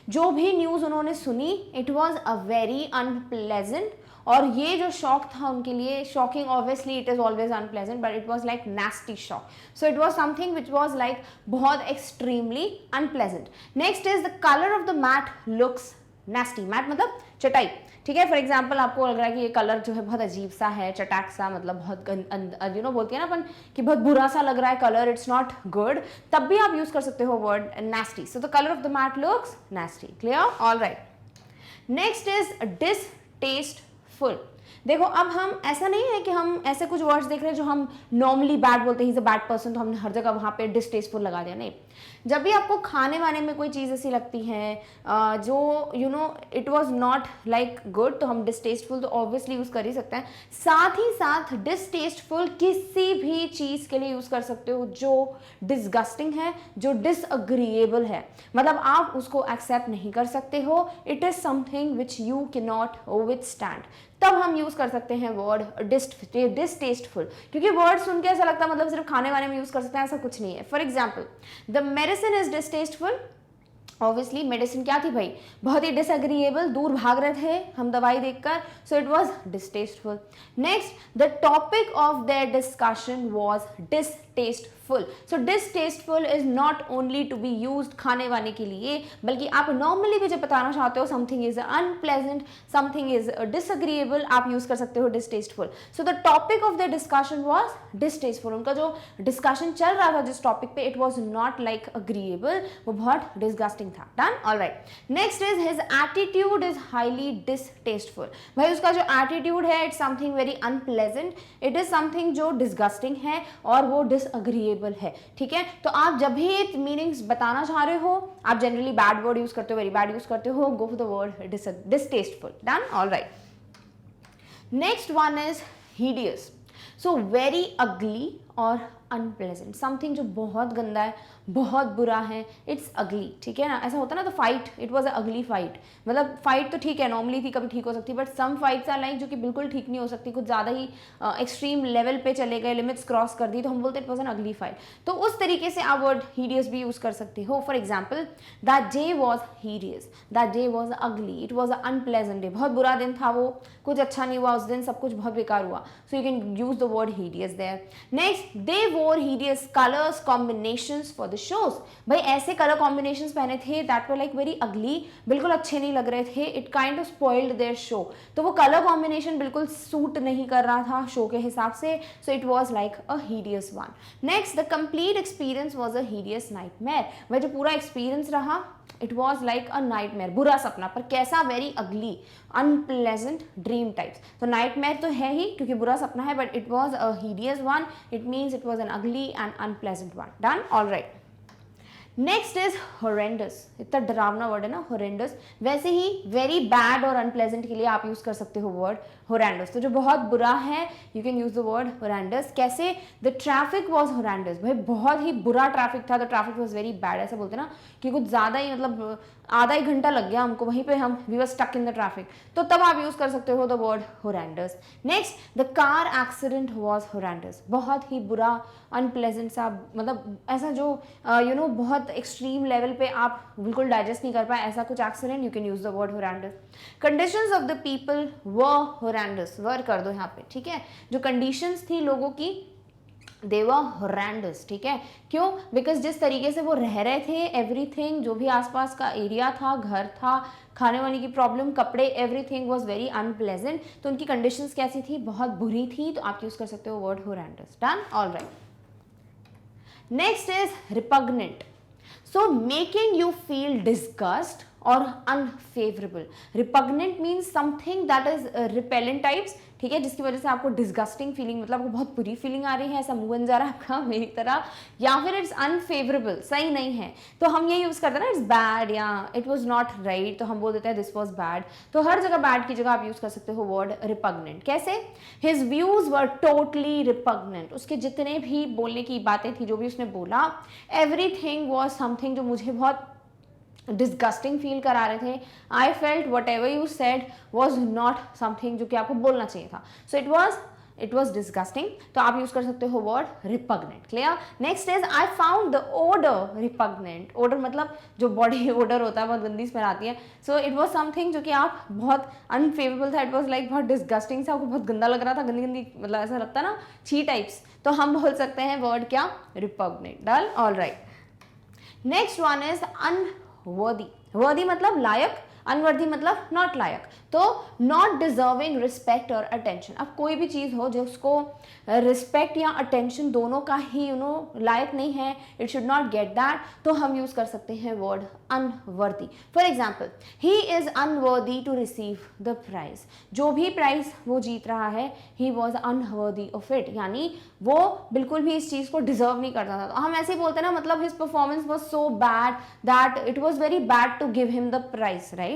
जो भी न्यूज़ उन्होंने सुनी, it was a very unpleasant, और ये जो शॉक था उनके लिए, shocking obviously it is always unpleasant, but it was like nasty shock, so it was something which was like बहुत extremely unpleasant. Next is the colour of the mat looks nasty। Mat मतलब चटाई, ठीक है। For example आपको लग रहा है कि ये कलर जो है बहुत अजीब सा है, चटाक सा, मतलब बहुत बोलते हैं ना अपन कि बहुत बुरा सा लग रहा है कलर, इट्स नॉट गुड, तब भी आप यूज कर सकते हो word nasty। So the colour of the mat looks nasty। Clear? All right. Next is distasteful. देखो अब हम, ऐसा नहीं है कि हम ऐसे कुछ वर्ड्स देख रहे हैं जो हम नॉर्मली बैड बोलते हैं, ही इज अ बैड पर्सन, तो हमने हर जगह वहाँ पे डिसटेस्टफुल लगा दिया, नहीं। जब भी आपको खाने वाने में कोई चीज़ ऐसी लगती है जो it was not like good, तो हम डिसटेस्टफुल तो ऑब्वियसली यूज़ कर ही सकते हैं। साथ ही साथ डिसटेस्टफुल किसी भी चीज़ के लिए यूज़ कर सकते हो जो डिसगस्टिंग है, जो डिसअग्रीएबल है, मतलब आप उसको एक्सेप्ट नहीं कर सकते हो, it is something which you can not withstand, तब हम यूज कर सकते हैं वर्ड डिसटेस्टफुल। क्योंकि वर्ड सुन के ऐसा लगता है मतलब सिर्फ खाने वाने में यूज कर सकते हैं, ऐसा कुछ नहीं है। For example, the medicine is distasteful. Obviously medicine क्या थी भाई, बहुत ही डिसएग्रीएबल, दूर भाग रहे थे हम दवाई देखकर, so it was distasteful. Next, the topic of their discussion was distasteful. So distasteful is not only to be used खाने वाने के लिए, बल्कि आप नॉर्मली भी जब बताना चाहते हो something is unpleasant, something is disagreeable, आप यूज कर सकते हो distasteful. So the topic of the discussion was distasteful. उनका जो डिस्कशन चल रहा था जिस टॉपिक पे, it was not like agreeable, वो बहुत डिसगस्टिंग था। Done? Alright. Next is his attitude is highly distasteful. भाई उसका जो एटीट्यूड है, it's something very unpleasant, it is something जो डिसगस्टिंग है और वो डिसअग्रीएबल है, ठीक है। तो आप जब भी मीनिंग्स बताना चाह रहे हो, आप जनरली बैड वर्ड यूज करते हो, वेरी बैड यूज करते हो, go for the word distasteful. Done? Alright. Next one is hideous। So very ugly और अनप्लेजेंट, समथिंग जो बहुत गंदा है, बहुत बुरा है, इट्स अगली, ठीक है ना। ऐसा होता है ना, तो फाइट, इट वॉज अ अगली फाइट, मतलब फाइट तो ठीक है, नॉर्मली थी, कभी ठीक हो सकती है, but some fights are like जो कि बिल्कुल ठीक नहीं हो सकती, कुछ ज़्यादा ही एक्सट्रीम लेवल पे चले गए, लिमिट्स क्रॉस कर दी, तो हम बोलते इट वॉज एन अगली फाइट। तो उस तरीके से आप वर्ड हीडियस भी यूज़ कर सकते हो। For example, that day was hideous, that day was ugly, it was a unpleasant day, बहुत बुरा दिन था वो, कुछ अच्छा नहीं हुआ उस दिन, सब कुछ बहुत बेकार हुआ, so you can use the word hideous there. Next, they wore hideous colours combinations for the shows. भाई ऐसे कलर कॉम्बिनेशंस पहने थे that were like very ugly, बिल्कुल अच्छे नहीं लग रहे थे, it kind of spoiled their show. तो वो कलर कॉम्बिनेशन बिल्कुल सूट नहीं कर रहा था शो के हिसाब से, सो it was like a hideous one. Next, the complete experience was a hideous nightmare. वह जो पूरा एक्सपीरियंस रहा, it was like a nightmare, बुरा सपना, पर कैसा, very ugly, unpleasant dream types. तो नाइटमेयर तो है ही क्योंकि बुरा सपना है, but it was a hideous one, it means it was N अगली and unpleasant one. Done? All right. Next is horrendous. इतना डरावना वर्ड है ना हॉरेंडस, वैसे ही वेरी बैड और अनप्लेजेंट के लिए आप यूज कर सकते हो वर्ड हॉरेंडस। तो जो बहुत बुरा है, you can use the word horrendous. कैसे? द ट्रैफिक वॉज हॉरेंडस, भाई बहुत ही बुरा ट्रैफिक था, the traffic was very bad, ऐसा बोलते हैं ना कि कुछ ज़्यादा ही, मतलब आधा ही घंटा लग गया हमको वहीं पे, हम we were stuck in the traffic, तो तब आप यूज कर सकते हो the word horrendous. Next, the car accident was horrendous, बहुत ही बुरा, अनप्लेजेंट सा, मतलब ऐसा जो बहुत एक्सट्रीम लेवल पे आप बिल्कुल डाइजेस्ट नहीं कर पाए, ऐसा कुछ accident, you can use the word horrendous. Conditions of the people were horrendous, were कर दो यहाँ पे, ठीक है। जो कंडीशंस थी लोगों की, दे वर हॉरेंडस, ठीक है। क्यों? बिकॉज जिस तरीके से वो रह रहे थे, एवरीथिंग, जो भी आसपास का एरिया था, घर था, खाने वाने की प्रॉब्लम, कपड़े, एवरीथिंग वाज वेरी अनप्लेजेंट, तो उनकी कंडीशंस कैसी थी, बहुत बुरी थी, तो आप यूज कर सकते हो word horrendous. Done? All right. Next is repugnant. So making you feel disgust और unfavourable. Repugnant means something that is repellent types, ठीक है, जिसकी वजह से आपको डिस्गस्टिंग फीलिंग, मतलब आपको बहुत बुरी फीलिंग आ रही है, ऐसा मुंह बन जा रहा है आपका मेरी तरह, या फिर इट्स अनफेवरेबल, सही नहीं है, तो हम ये यूज करते हैं ना इट्स बैड या इट वाज नॉट राइट, तो हम बोल देते हैं दिस वाज बैड। तो हर जगह बैड की जगह आप यूज कर सकते हो वर्ड रिपग्नेंट। कैसे? His views were totally repugnant, उसके जितने भी बोलने की बातें थी, जो भी उसने बोला, एवरीथिंग वाज समथिंग जो मुझे बहुत डिस्गस्टिंग फील करा रहे थे। I felt what ever you said was not something जो कि आपको बोलना चाहिए था, सो इट वॉज डिस्गस्टिंग, तो आप यूज कर सकते हो word repugnant. Clear? Next is I found the odour repugnant. Odour मतलब जो बॉडी ओडर होता है, बहुत गंदी स्मेल आती है, सो इट वॉज समथिंग जो कि आप बहुत अनफेवरेबल था, इट वॉज लाइक बहुत डिस्गस्टिंग से, आपको बहुत गंदा लग रहा था, गंदी गंदी, मतलब ऐसा लगता है ना, छी टाइप्स, तो हम बोल सकते हैं वर्ड क्या? Repugnant. Done? All right. Next one is unworthy. वर्दी मतलब लायक, अनवर्दी मतलब नॉट लायक, तो नॉट डिजर्विंग रिस्पेक्ट और अटेंशन। अब कोई भी चीज़ हो जो उसको रिस्पेक्ट या अटेंशन दोनों का ही लायक नहीं है, it should not get that, तो हम यूज कर सकते हैं word unworthy. For example, he is unworthy to receive the prize. जो भी प्राइज वो जीत रहा है, he was unworthy of it, यानी वो बिल्कुल भी इस चीज़ को डिजर्व नहीं करता था। तो हम ऐसे ही बोलते हैं ना, मतलब his performance was so bad that it was very bad to give him the prize, right?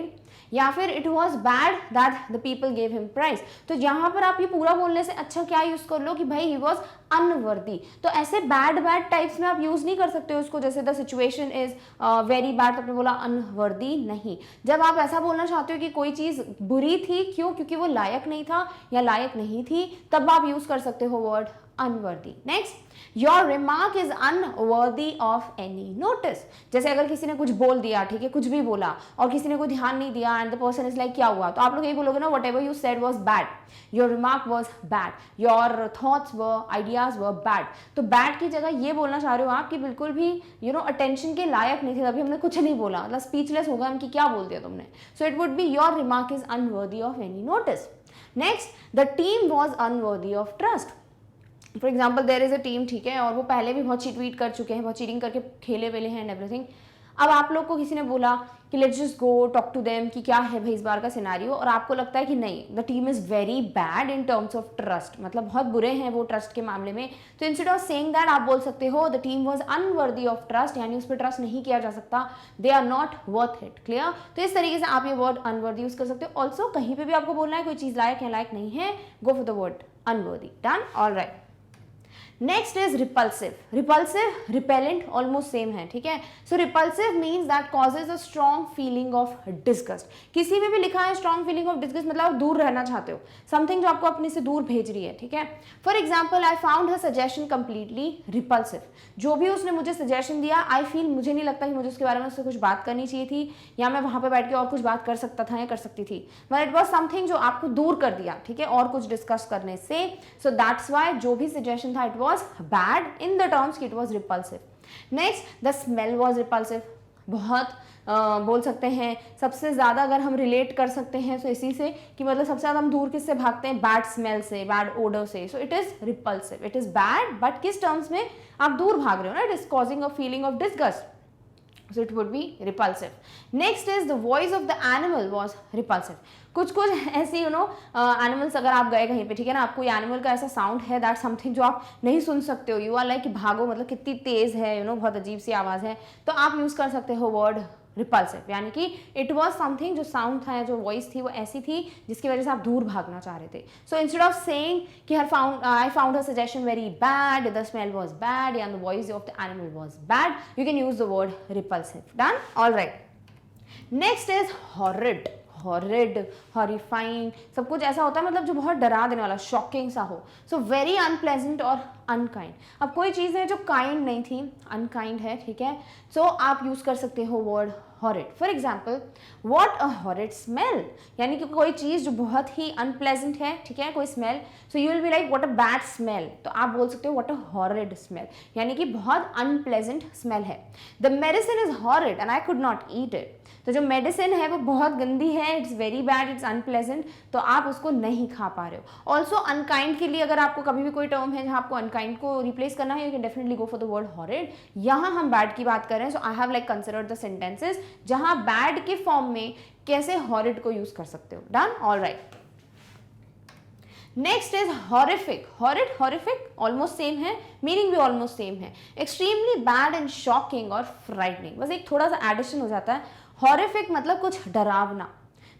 या फिर it was bad that the people gave him prize. तो यहाँ पर आप ये पूरा बोलने से अच्छा क्या यूज कर लो कि भाई ही वॉज अनवर्दी। तो ऐसे बैड टाइप्स में आप यूज नहीं कर सकते हो उसको, जैसे the situation is very bad, तो आपने बोला अनवर्दी नहीं। जब आप ऐसा बोलना चाहते हो कि कोई चीज बुरी थी, क्यों? क्योंकि वो लायक नहीं था या लायक नहीं थी, तब आप यूज कर सकते हो word unworthy. Next, your remark is unworthy of any notice. जैसे अगर किसी ने कुछ बोल दिया, ठीक है, कुछ भी बोला और किसी ने कोई ध्यान नहीं दिया and the person is like क्या हुआ, तो आप लोग यही बोलोगे ना, what ever you said was bad, your remark was bad, your thoughts were, ideas were bad. तो बैड की जगह ये बोलना चाह रहे हो आप कि बिल्कुल भी अटेंशन के लायक नहीं थे, तभी हमने कुछ नहीं बोला, मतलब स्पीचलेस होगा हम कि क्या बोल दिया तुमने। So it would be your remark is unworthy of any notice. Next, the team was unworthy of trust. For example, there is a team, ठीक है, और वो पहले भी बहुत चीट वीट कर चुके हैं, बहुत चीटिंग करके खेले वेले हैं एंड एवरीथिंग। अब आप लोग को किसी ने बोला कि let's just go talk to them कि क्या है भाई इस बार का सिनेरियो, और आपको लगता है कि नहीं, the team is very bad in terms of trust, मतलब बहुत बुरे हैं वो ट्रस्ट के मामले में, तो इंस्टेड ऑफ सेइंग दैट आप बोल सकते हो the team was unworthy of trust, यानी उस पर ट्रस्ट नहीं किया जा सकता, they are not worth it. Clear? तो इस तरीके से आप ये वर्ड अनवर्दी यूज कर सकते हो। ऑल्सो कहीं पर भी आपको बोलना है कोई चीज लायक है लायक नहीं है, go for the word unworthy. Done? All right. Next is repulsive. Repulsive, repellent almost same है, ठीक है। So repulsive means that causes a strong feeling of disgust. किसी में भी लिखा है स्ट्रॉन्ग फीलिंग ऑफ डिस्गस्ट, मतलब आप दूर रहना चाहते हो, समथिंग जो आपको अपने से दूर भेज रही है, ठीक है। For example, I found her suggestion completely repulsive. जो भी उसने मुझे सजेशन दिया, आई फील, मुझे नहीं लगता कि मुझे उसके बारे में उससे कुछ बात करनी चाहिए थी, या मैं वहां पर बैठ के और कुछ बात कर सकता था या कर सकती थी, बट इट वॉज समथिंग जो आपको दूर कर दिया, ठीक है, और कुछ डिस्कस करने से। सो दैट्स वाई जो भी सजेशन था it was bad in the terms कि it was repulsive. Next, the smell was repulsive. बहुत बोल सकते हैं, सबसे ज़्यादा अगर हम रिलेट कर सकते हैं तो इसी से कि मतलब सबसे ज़्यादा हम दूर किससे भागते हैं? बैड स्मेल से, बैड ओडर से। So it is repulsive, it is bad, but किस टर्म्स में? आप दूर भाग रहे हो ना, it is causing a feeling of disgust, so it would be repulsive. Next is the voice of the animal was repulsive. कुछ ऐसी एनिमल्स, अगर आप गए कहीं पे, ठीक है ना, आपको ये एनिमल का ऐसा साउंड है दैट समथिंग जो आप नहीं सुन सकते हो, यू आर लाइक कि भागो, मतलब कितनी तेज है, बहुत अजीब सी आवाज़ है, तो आप यूज़ कर सकते हो वर्ड रिपल्सिव, यानी कि इट वॉज समथिंग, जो साउंड था या जो वॉइस थी वो ऐसी थी जिसकी वजह से आप दूर भागना चाह रहे थे। सो इंस्टेड ऑफ सेइंग कि I found her suggestion very bad, the smell was bad, या the voice of the animal was bad, you can use the word repulsive. Done? All right. Next is horrid. Horrid, horrifying, सब कुछ ऐसा होता है मतलब जो बहुत डरा देने वाला, शॉकिंग सा हो। सो वेरी अनप्लेजेंट और अनकाइंड। अब कोई चीज़ है जो काइंड नहीं थी, अनकाइंड है, ठीक है, सो आप यूज कर सकते हो word horrid. For example, what a horrid smell, यानी कि कोई चीज़ जो बहुत ही अनप्लेजेंट है, ठीक है, कोई smell, so you will be like what a bad smell, तो आप बोल सकते हो वॉट अ हॉरिड स्मेल, यानी कि बहुत अनप्लेजेंट स्मेल है। The medicine is horrid and I could not eat it. तो जो मेडिसिन है वो बहुत गंदी है, it's very bad, it's unpleasant, तो आप उसको नहीं खा पा रहे हो। ऑल्सो अनकाइंड के लिए अगर आपको कभी भी कोई टर्म है जहाँ आपको अनकाइंड को रिप्लेस करना है, you can definitely go for the word horrid. यहाँ हम बैड की बात कर रहे हैं, so I have like considered the sentences जहां बैड के फॉर्म में कैसे हॉरिड को यूज कर सकते हो। Done, all right. Next is horrific. Horrid, horrific almost same है, मीनिंग भी ऑलमोस्ट सेम है। एक्सट्रीमली बैड एंड शॉकिंग और फ्राइटनिंग, बस एक थोड़ा सा एडिशन हो जाता है। हॉरिफिक मतलब कुछ डरावना,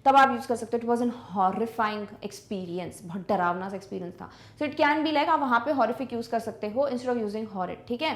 तब आप यूज कर सकते हो it was N horrifying experience, बहुत डरावना सा एक्सपीरियंस था। So it can be like, आप वहां पे हॉरिफिक यूज कर सकते हो इंस्टेड ऑफ यूजिंग हॉरिड, ठीक है।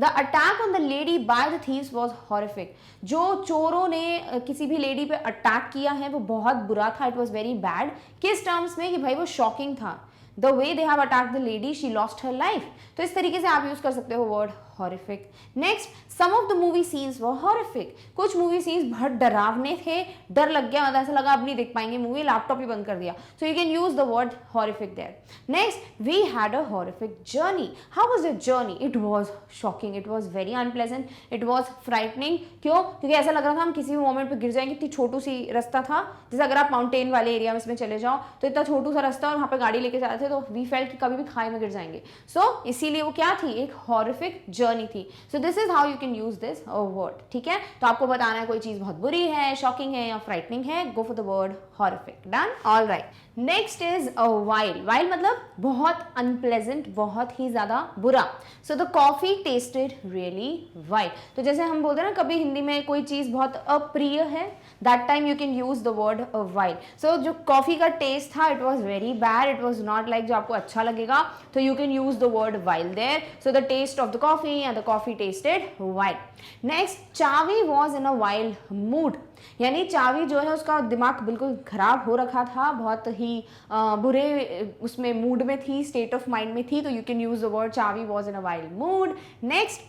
The attack on the lady by the thieves was horrific. जो चोरों ने किसी भी लेडी पे अटैक किया है वो बहुत बुरा था, इट वॉज वेरी बैड। किस टर्म्स में कि भाई वो शॉकिंग था, the way they have attacked the lady, she lost her life. तो इस तरीके से आप यूज कर सकते हो word horrific. Next, some of the movie scenes were horrific. कुछ मूवी सीन्स बहुत डरावने थे, डर लग गया, मतलब ऐसा लगा अब नहीं देख पाएंगे मूवी, लैपटॉप ही बंद कर दिया। So you can use the word horrific there. Next, we had a horrific journey. How was your journey? It was shocking, it was very unpleasant, it was frightening. क्यों? क्योंकि ऐसा लग रहा था हम किसी भी मोमेंट पे गिर जाएंगे। इतनी छोटू सी रास्ता था, जैसे अगर आप माउंटेन वाले एरिया में इसमें चले जाओ तो इतना छोटू सा रास्ता और वहाँ पे गाड़ी लेके जा रहे थे तो वी फेल्ट कि कभी भी खाई में गिर जाएंगे। सो इसीलिए वो क्या थी, एक हॉरिफिक जर्नी थी। So this is how you can use this word, ठीक है। तो आपको बताना है कोई चीज बहुत बुरी है, शॉकिंग है या फ्राइटनिंग है, go for the word horrific. Done, all right. Next is while. While मतलब बहुत अनप्लेजेंट, बहुत ही ज्यादा बुरा। So the coffee tested really while. तो जैसे हम बोलते हैं ना कभी हिंदी में कोई चीज बहुत अप्रिय है, that time you can use the word vile. So जो कॉफी का टेस्ट था it was very bad, it was not like जो आपको अच्छा लगेगा, तो you can use the word vile there. So the taste of the coffee and the coffee tasted vile. Next, Chavi was in a wild mood. यानी चावी जो है उसका दिमाग बिल्कुल खराब हो रखा था, बहुत ही बुरे उसमें मूड में थी, स्टेट ऑफ माइंड में थी, तो you can use the word Chavi was in a wild mood. Next,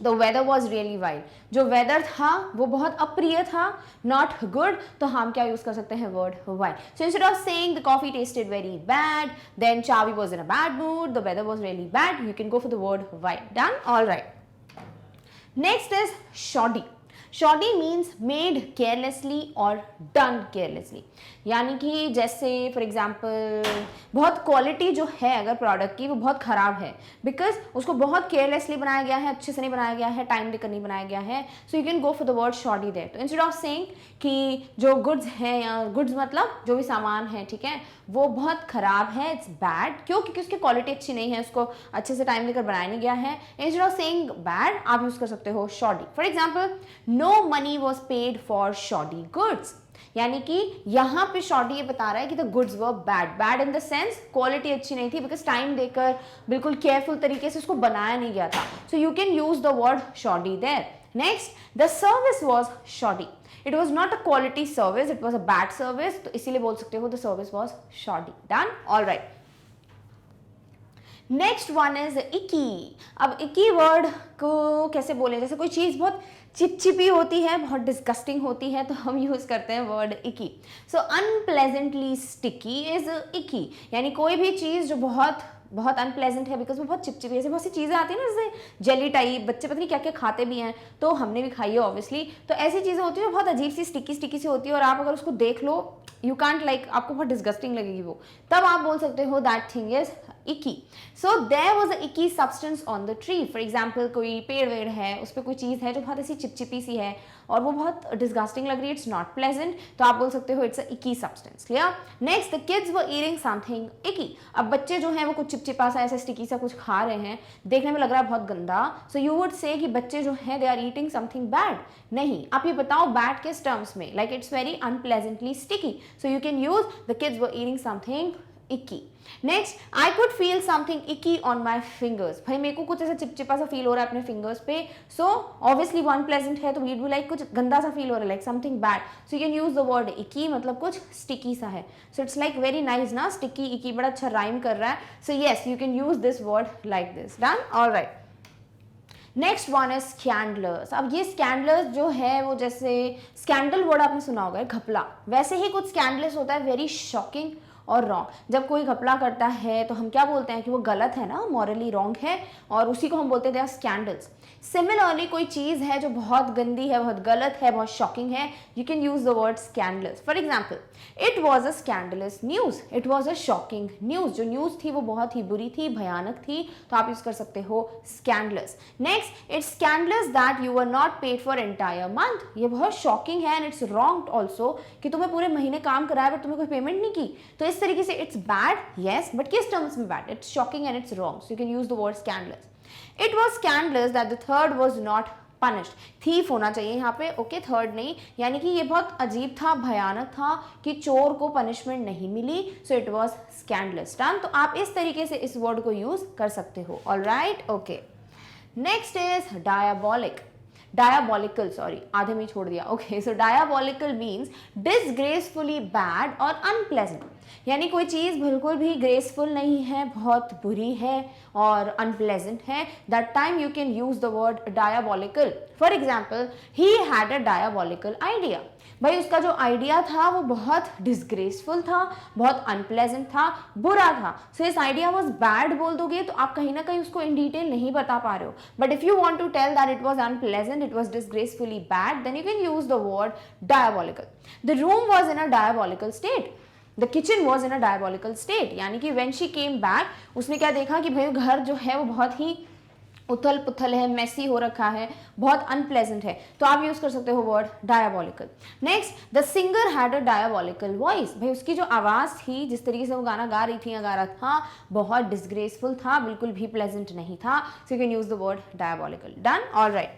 the weather was really wild. जो वेदर था वो बहुत अप्रिय था, नॉट गुड, तो हम क्या यूज कर सकते हैं word wild. So instead of saying the coffee tasted very bad, then Chavi was in a bad mood, the weather was really bad, you can go for the word wild. Done, all right. Next is shoddy. Shoddy means made carelessly or done carelessly. यानी कि जैसे for example बहुत quality जो है अगर product की वो बहुत ख़राब है, बिकॉज उसको बहुत केयरलेसली बनाया गया है, अच्छे से नहीं बनाया गया है, टाइम देकर नहीं बनाया गया है। So you can go for the word shoddy there. तो इंस्टेड ऑफ सेइंग कि जो गुड्स हैं, या गुड्स मतलब जो भी सामान है, ठीक है, वो बहुत ख़राब है, इट्स बैड। क्यों? क्योंकि उसकी क्वालिटी अच्छी नहीं है, उसको अच्छे से टाइम देकर बनाया नहीं गया है। इंस्टेड ऑफ सेइंग बैड आप यूज़ कर सकते हो shoddy. For example, no money was paid for shoddy goods. यानी कि यहाँ पे शॉडी ये बता रहा है कि the goods were bad. Bad in the sense quality अच्छी नहीं थी, बिकॉज टाइम देकर बिल्कुल केयरफुल तरीके से उसको बनाया नहीं गया था। So you can use the word shoddy there. Next, the service was shoddy. It was not a quality service, it was a bad service, तो इसीलिए बोल सकते हो the service was shoddy. Done, all right. Next one is icky. अब icky word को कैसे बोले, जैसे कोई चीज़ बहुत चिपचिपी होती है, बहुत डिस्गस्टिंग होती है, तो हम यूज़ करते हैं word icky. So unpleasantly sticky is icky. यानी कोई भी चीज़ जो बहुत बहुत अनप्लेजेंट है बिकॉज वो बहुत चिपचिपी, जैसे बहुत सी चीज़ें आती हैं ना, जैसे जेली टाइप, बच्चे पता नहीं क्या क्या खाते भी हैं, तो हमने भी खाई है ऑब्वियसली। तो ऐसी चीज़ें होती हैं जो बहुत अजीब सी स्टिकी स्टिकी सी होती है, और आप अगर उसको देख लो यू कांट लाइक, आपको बहुत डिस्गस्टिंग लगेगी वो, तब आप बोल सकते हो that thing is icky. So there was a icky substance on the tree. For example कोई पेड़ वेड़ है, उस पर कोई चीज़ है जो बहुत ऐसी चिपचिपी सी है और वो बहुत डिस्गस्टिंग लग रही है, इट्स नॉट प्लेजेंट, तो आप बोल सकते हो it's a icky substance. Clear? Next, the kids were eating something icky. अब बच्चे जो हैं वो कुछ चिपचिपा सा ऐसा स्टिकी सा कुछ खा रहे हैं, देखने में लग रहा है बहुत गंदा। सो यू वुड से कि बच्चे जो हैं they are eating something bad. नहीं, आप ये बताओ बैड किस टर्म्स में, like it's very unpleasantly sticky, so you can use the kids were eating something icky. Next, I could feel something icky on my fingers. भाई मेरे को कुछ ऐसा चिपचिपा सा फील हो रहा है अपने फिंगर्स पे, सो ऑब्वियसली वो अनप्लेजेंट है, तो वीड बी लाइक कुछ गंदा सा फील हो रहा है, like something bad. So you can use the word icky, मतलब कुछ स्टिकी सा है। So it's like very nice ना, स्टिकी इकी, बड़ा अच्छा राइम कर रहा है। So yes, you can use this word like this. Done, all right. Next one is scandalous. अब ये स्कैंडलर्स जो है वो जैसे स्कैंडल वर्ड आपने सुना होगा घपला, वैसे ही कुछ स्कैंडलस होता है, वेरी शॉकिंग और रॉन्ग। जब कोई घपला करता है तो हम क्या बोलते हैं कि वो गलत है ना, मॉरली रॉन्ग है, और उसी को हम बोलते हैं दे आर स्कैंडल्स। सिमिलरली कोई चीज़ है जो बहुत गंदी है, बहुत गलत है, बहुत शॉकिंग है, you can use the word scandalous. For example, it was a scandalous news, it was a shocking news. जो न्यूज़ थी वो बहुत ही बुरी थी, भयानक थी, तो आप यूज कर सकते हो scandalous. Next, it's scandalous that you are not paid for entire month. ये बहुत शॉकिंग है एंड इट्स रॉन्ग ऑल्सो कि तुम्हें पूरे महीने काम कराया बट तुम्हें कोई पेमेंट नहीं की। तो इस तरीके से इट्स बैड, यस, बट किस टर्म्स में bad? It's shocking and it's wrong, so you can use the word scandalous. It was scandalous that the third was not punished. thief होना चाहिए यहाँ पे, ओके, थर्ड नहीं, यानी कि ये बहुत अजीब था, भयानक था कि चोर को पनिशमेंट नहीं मिली, so it was scandalous. Done. तो आप इस तरीके से इस वर्ड को यूज कर सकते हो। All right, okay. Next is diabolic, diabolical, sorry आधे में छोड़ दिया, okay. So diabolical means disgracefully bad और अनप्लेजेंट, यानी कोई चीज़ बिल्कुल भी ग्रेसफुल नहीं है, बहुत बुरी है और अनप्लेजेंट है, that time you can use the word diabolical. For example, he had a diabolical idea. भाई उसका जो आइडिया था वो बहुत डिसग्रेसफुल था, बहुत अनप्लेजेंट था, बुरा था। सो इस आइडिया वॉज बैड बोल दोगे तो आप कहीं ना कहीं उसको इन डिटेल नहीं बता पा रहे हो, but if you want to tell that it was unpleasant, it was disgracefully bad, then you can use the word diabolical. The room was in a diabolical state, the kitchen was in a diabolical state, यानी कि when she came back उसने क्या देखा कि भाई घर जो है वो बहुत ही उथल पुथल है, मेसी हो रखा है, बहुत अनप्लेजेंट है, तो आप यूज कर सकते हो word diabolical. Next, the singer had a diabolical voice. भाई उसकी जो आवाज थी, जिस तरीके से वो गाना गा रही थी या गा रहा था, बहुत डिसग्रेसफुल था, बिल्कुल भी प्लेजेंट नहीं था, so you can use the word diabolical. Done. All right.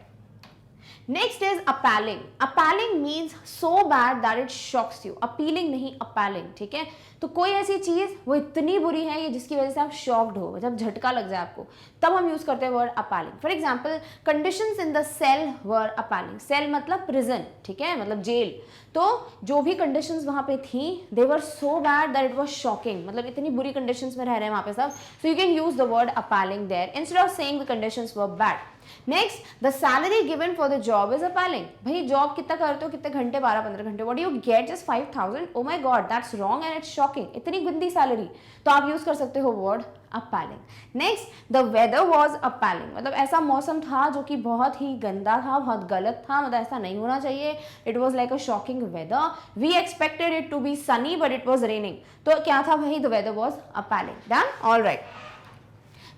Next is appalling. Appalling means so bad that it shocks you, appealing नहीं, अपैलिंग, ठीक है। तो कोई ऐसी चीज वो इतनी बुरी है ये जिसकी वजह से आप शॉक्ड हो, जब झटका लग जाए आपको, तब हम यूज करते हैं word appalling. For example, conditions in the cell were appalling. Cell मतलब प्रिजन, ठीक है, मतलब जेल। तो जो भी कंडीशंस वहां पे थी, they were so bad that it was shocking, मतलब इतनी बुरी कंडीशंस में रह रहे हैं वहां पे सब, so you can use the word appalling there instead of saying the conditions were bad. Next, the salary given for the job is appalling. भाई जॉब कितना करते हो, कितने घंटे, 12-15 घंटे, what do you get, just 5000, oh my god, that's wrong and it's shocking, इतनी गंदी salary, तो आप यूज कर सकते हो word appalling. Next, the weather was appalling, मतलब ऐसा मौसम था जो कि बहुत ही गंदा था, बहुत गलत था, मतलब ऐसा नहीं होना चाहिए, it was like a shocking weather, we expected it to be sunny but it was raining, तो क्या था भाई, the weather was appalling. Done. All right.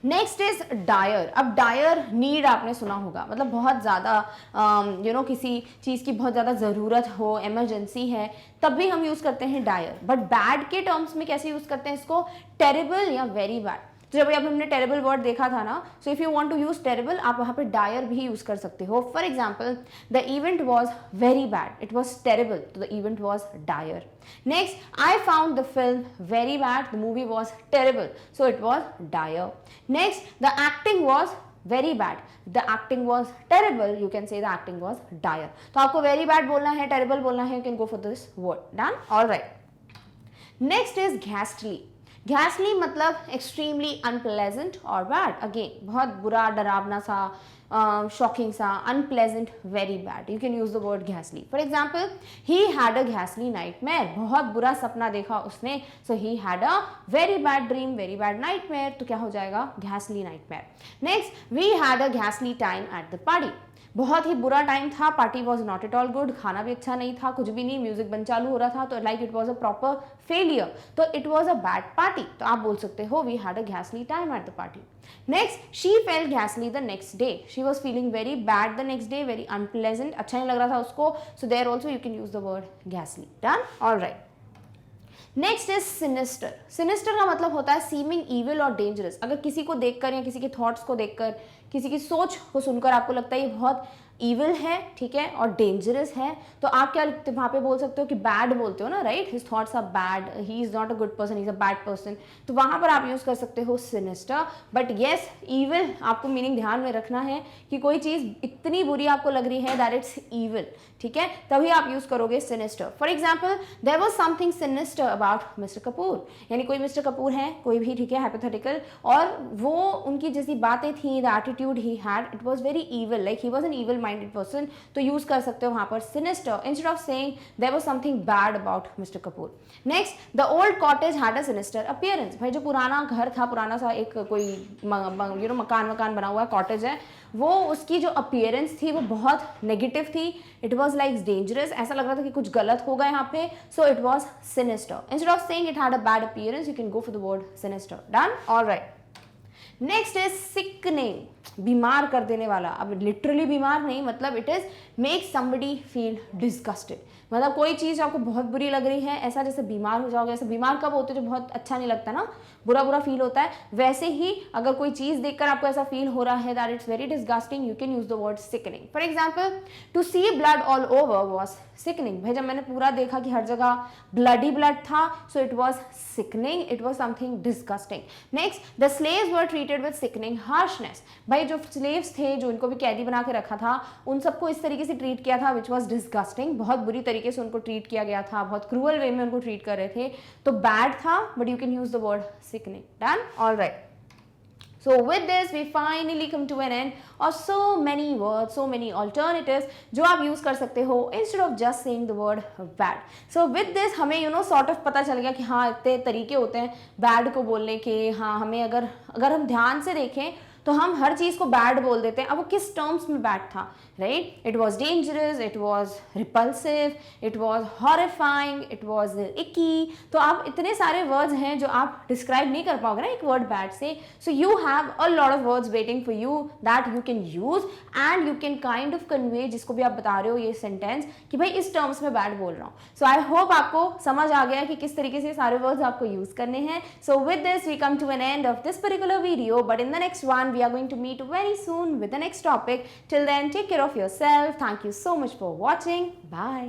Next is dire. अब डायर नीड आपने सुना होगा, मतलब बहुत ज़्यादा किसी चीज़ की बहुत ज़्यादा ज़रूरत हो, इमरजेंसी है, तब भी हम यूज़ करते हैं डायर। बट बैड के टर्म्स में कैसे यूज़ करते हैं इसको, टेरिबल या वेरी बैड। तो जब अभी हमने टेरेबल वर्ड देखा था ना, so if you want to use terrible, आप वहां पे डायर भी यूज कर सकते हो। For example, the event was very bad, it was terrible, तो the event was dire. Next, I found the film very bad, the movie was terrible, so it was dire. Next, the acting was very bad, the acting was terrible, you can say the acting was dire. तो आपको very bad बोलना है, terrible बोलना है, you can go for this word. Done. All right. Next is ghastly. Ghastly मतलब extremely unpleasant और bad, again बहुत बुरा, डरावना सा, शॉकिंग सा, unpleasant, very bad, you can use the word ghastly. For example, he had a ghastly nightmare, बहुत बुरा सपना देखा उसने, so he had a very bad dream, very bad nightmare, तो क्या हो जाएगा, ghastly nightmare. Next, we had a ghastly time at the party, बहुत ही बुरा टाइम था, party was not at all good, खाना भी अच्छा नहीं था, कुछ भी नहीं, म्यूजिक बंद चालू हो रहा था, तो like it was a proper failure, तो it was a bad party, तो आप बोल सकते हो we had a ghastly time at the party. Next, she felt ghastly the next day, she was feeling very bad the next day, very unpleasant, अच्छा नहीं लग रहा था उसको, so there also you can use the word ghastly. Done. All right. Next is sinister. Sinister का मतलब होता है सीमिंग इविल और डेंजरस। अगर किसी को देखकर या किसी के थॉट्स को देखकर, किसी की सोच को सुनकर आपको लगता है ये बहुत इविल है, ठीक है, और डेंजरस है, तो आप क्या वहाँ पे बोल सकते हो कि बैड बोलते हो ना, right, his thoughts are bad, he is not a good person, he is a bad person, तो वहाँ पर आप यूज कर सकते हो सिनिस्टर। बट येस, इविल आपको मीनिंग ध्यान में रखना है कि कोई चीज़ इतनी बुरी आपको लग रही है दैट इट्स इविल, ठीक है, तभी आप यूज करोगे sinister. For example, there was something sinister about mister Kapoor, यानी कोई मिस्टर कपूर है, कोई भी, ठीक है, हाइपोथेटिकल, और वो उनकी जैसी बातें थी, the attitude he had, it was very evil, like he was an evil minded person, तो यूज कर सकते हो वहां पर sinister instead of saying there was something bad about mister Kapoor. Next, the old cottage had a sinister appearance. भाई जो पुराना घर था, पुराना सा एक कोई मकान बना हुआ है, कॉटेज है, वो उसकी जो अपीयरेंस थी वो बहुत नेगेटिव थी। इट वॉज लाइक डेंजरस, ऐसा लग रहा था कि कुछ गलत होगा यहाँ पे, सो it was sinister. Instead of saying it had a bad appearance, you can go for the word sinister. Done, alright. Next is sickening, बीमार कर देने वाला। अब लिटरली बीमार नहीं, मतलब it is make somebody feel disgusted. मतलब कोई चीज़ आपको बहुत बुरी लग रही है, ऐसा जैसे बीमार हो जाओगे। ऐसे बीमार कब होते हैं, जो बहुत अच्छा नहीं लगता ना, बुरा बुरा फील होता है। वैसे ही अगर कोई चीज़ देखकर आपको ऐसा फील हो रहा है that it's very disgusting, you can use the word sickening. For example, to see blood all over was sickening. भाई जब मैंने पूरा देखा कि हर जगह ब्लड ही ब्लड था, सो it was sickening, it was something disgusting. Next, the slaves were treated with sickening harshness. भाई जो स्लेव्स थे, जो इनको भी कैदी बना के रखा था, उन सबको इस तरीके से ट्रीट किया था विच वॉज डिस्गस्टिंग। बहुत बुरी तरीके से उनको ट्रीट किया गया था, बहुत क्रूअल वे में उनको ट्रीट कर रहे थे, तो बैड था, but you can use the word sickening. Done, alright. So with this we finally come to an end of so many words, so many alternatives जो आप use कर सकते हो instead of just saying the word bad. So with this हमें sort of पता चल गया कि हाँ इतने तरीके होते हैं bad को बोलने के। हाँ, हमें अगर हम ध्यान से देखें तो हम हर चीज़ को बैड बोल देते हैं। अब वो किस टर्म्स में बैड था, right? It was dangerous, it was repulsive, it was horrifying, it was icky. तो आप इतने सारे वर्ड्स हैं जो आप डिस्क्राइब नहीं कर पाओगे ना एक वर्ड बैड से। So you have a lot of words waiting for you that you can use and you can kind of convey, जिसको भी आप बता रहे हो ये सेंटेंस, कि भाई इस टर्म्स में बैड बोल रहा हूँ। सो आई होप आपको समझ आ गया कि किस तरीके से सारे वर्ड्स आपको यूज करने हैं। So with this we come to an end of this particular video, but in the next one we are going to meet very soon with the next topic. Till then, take care of yourself. Thank you so much for watching. Bye.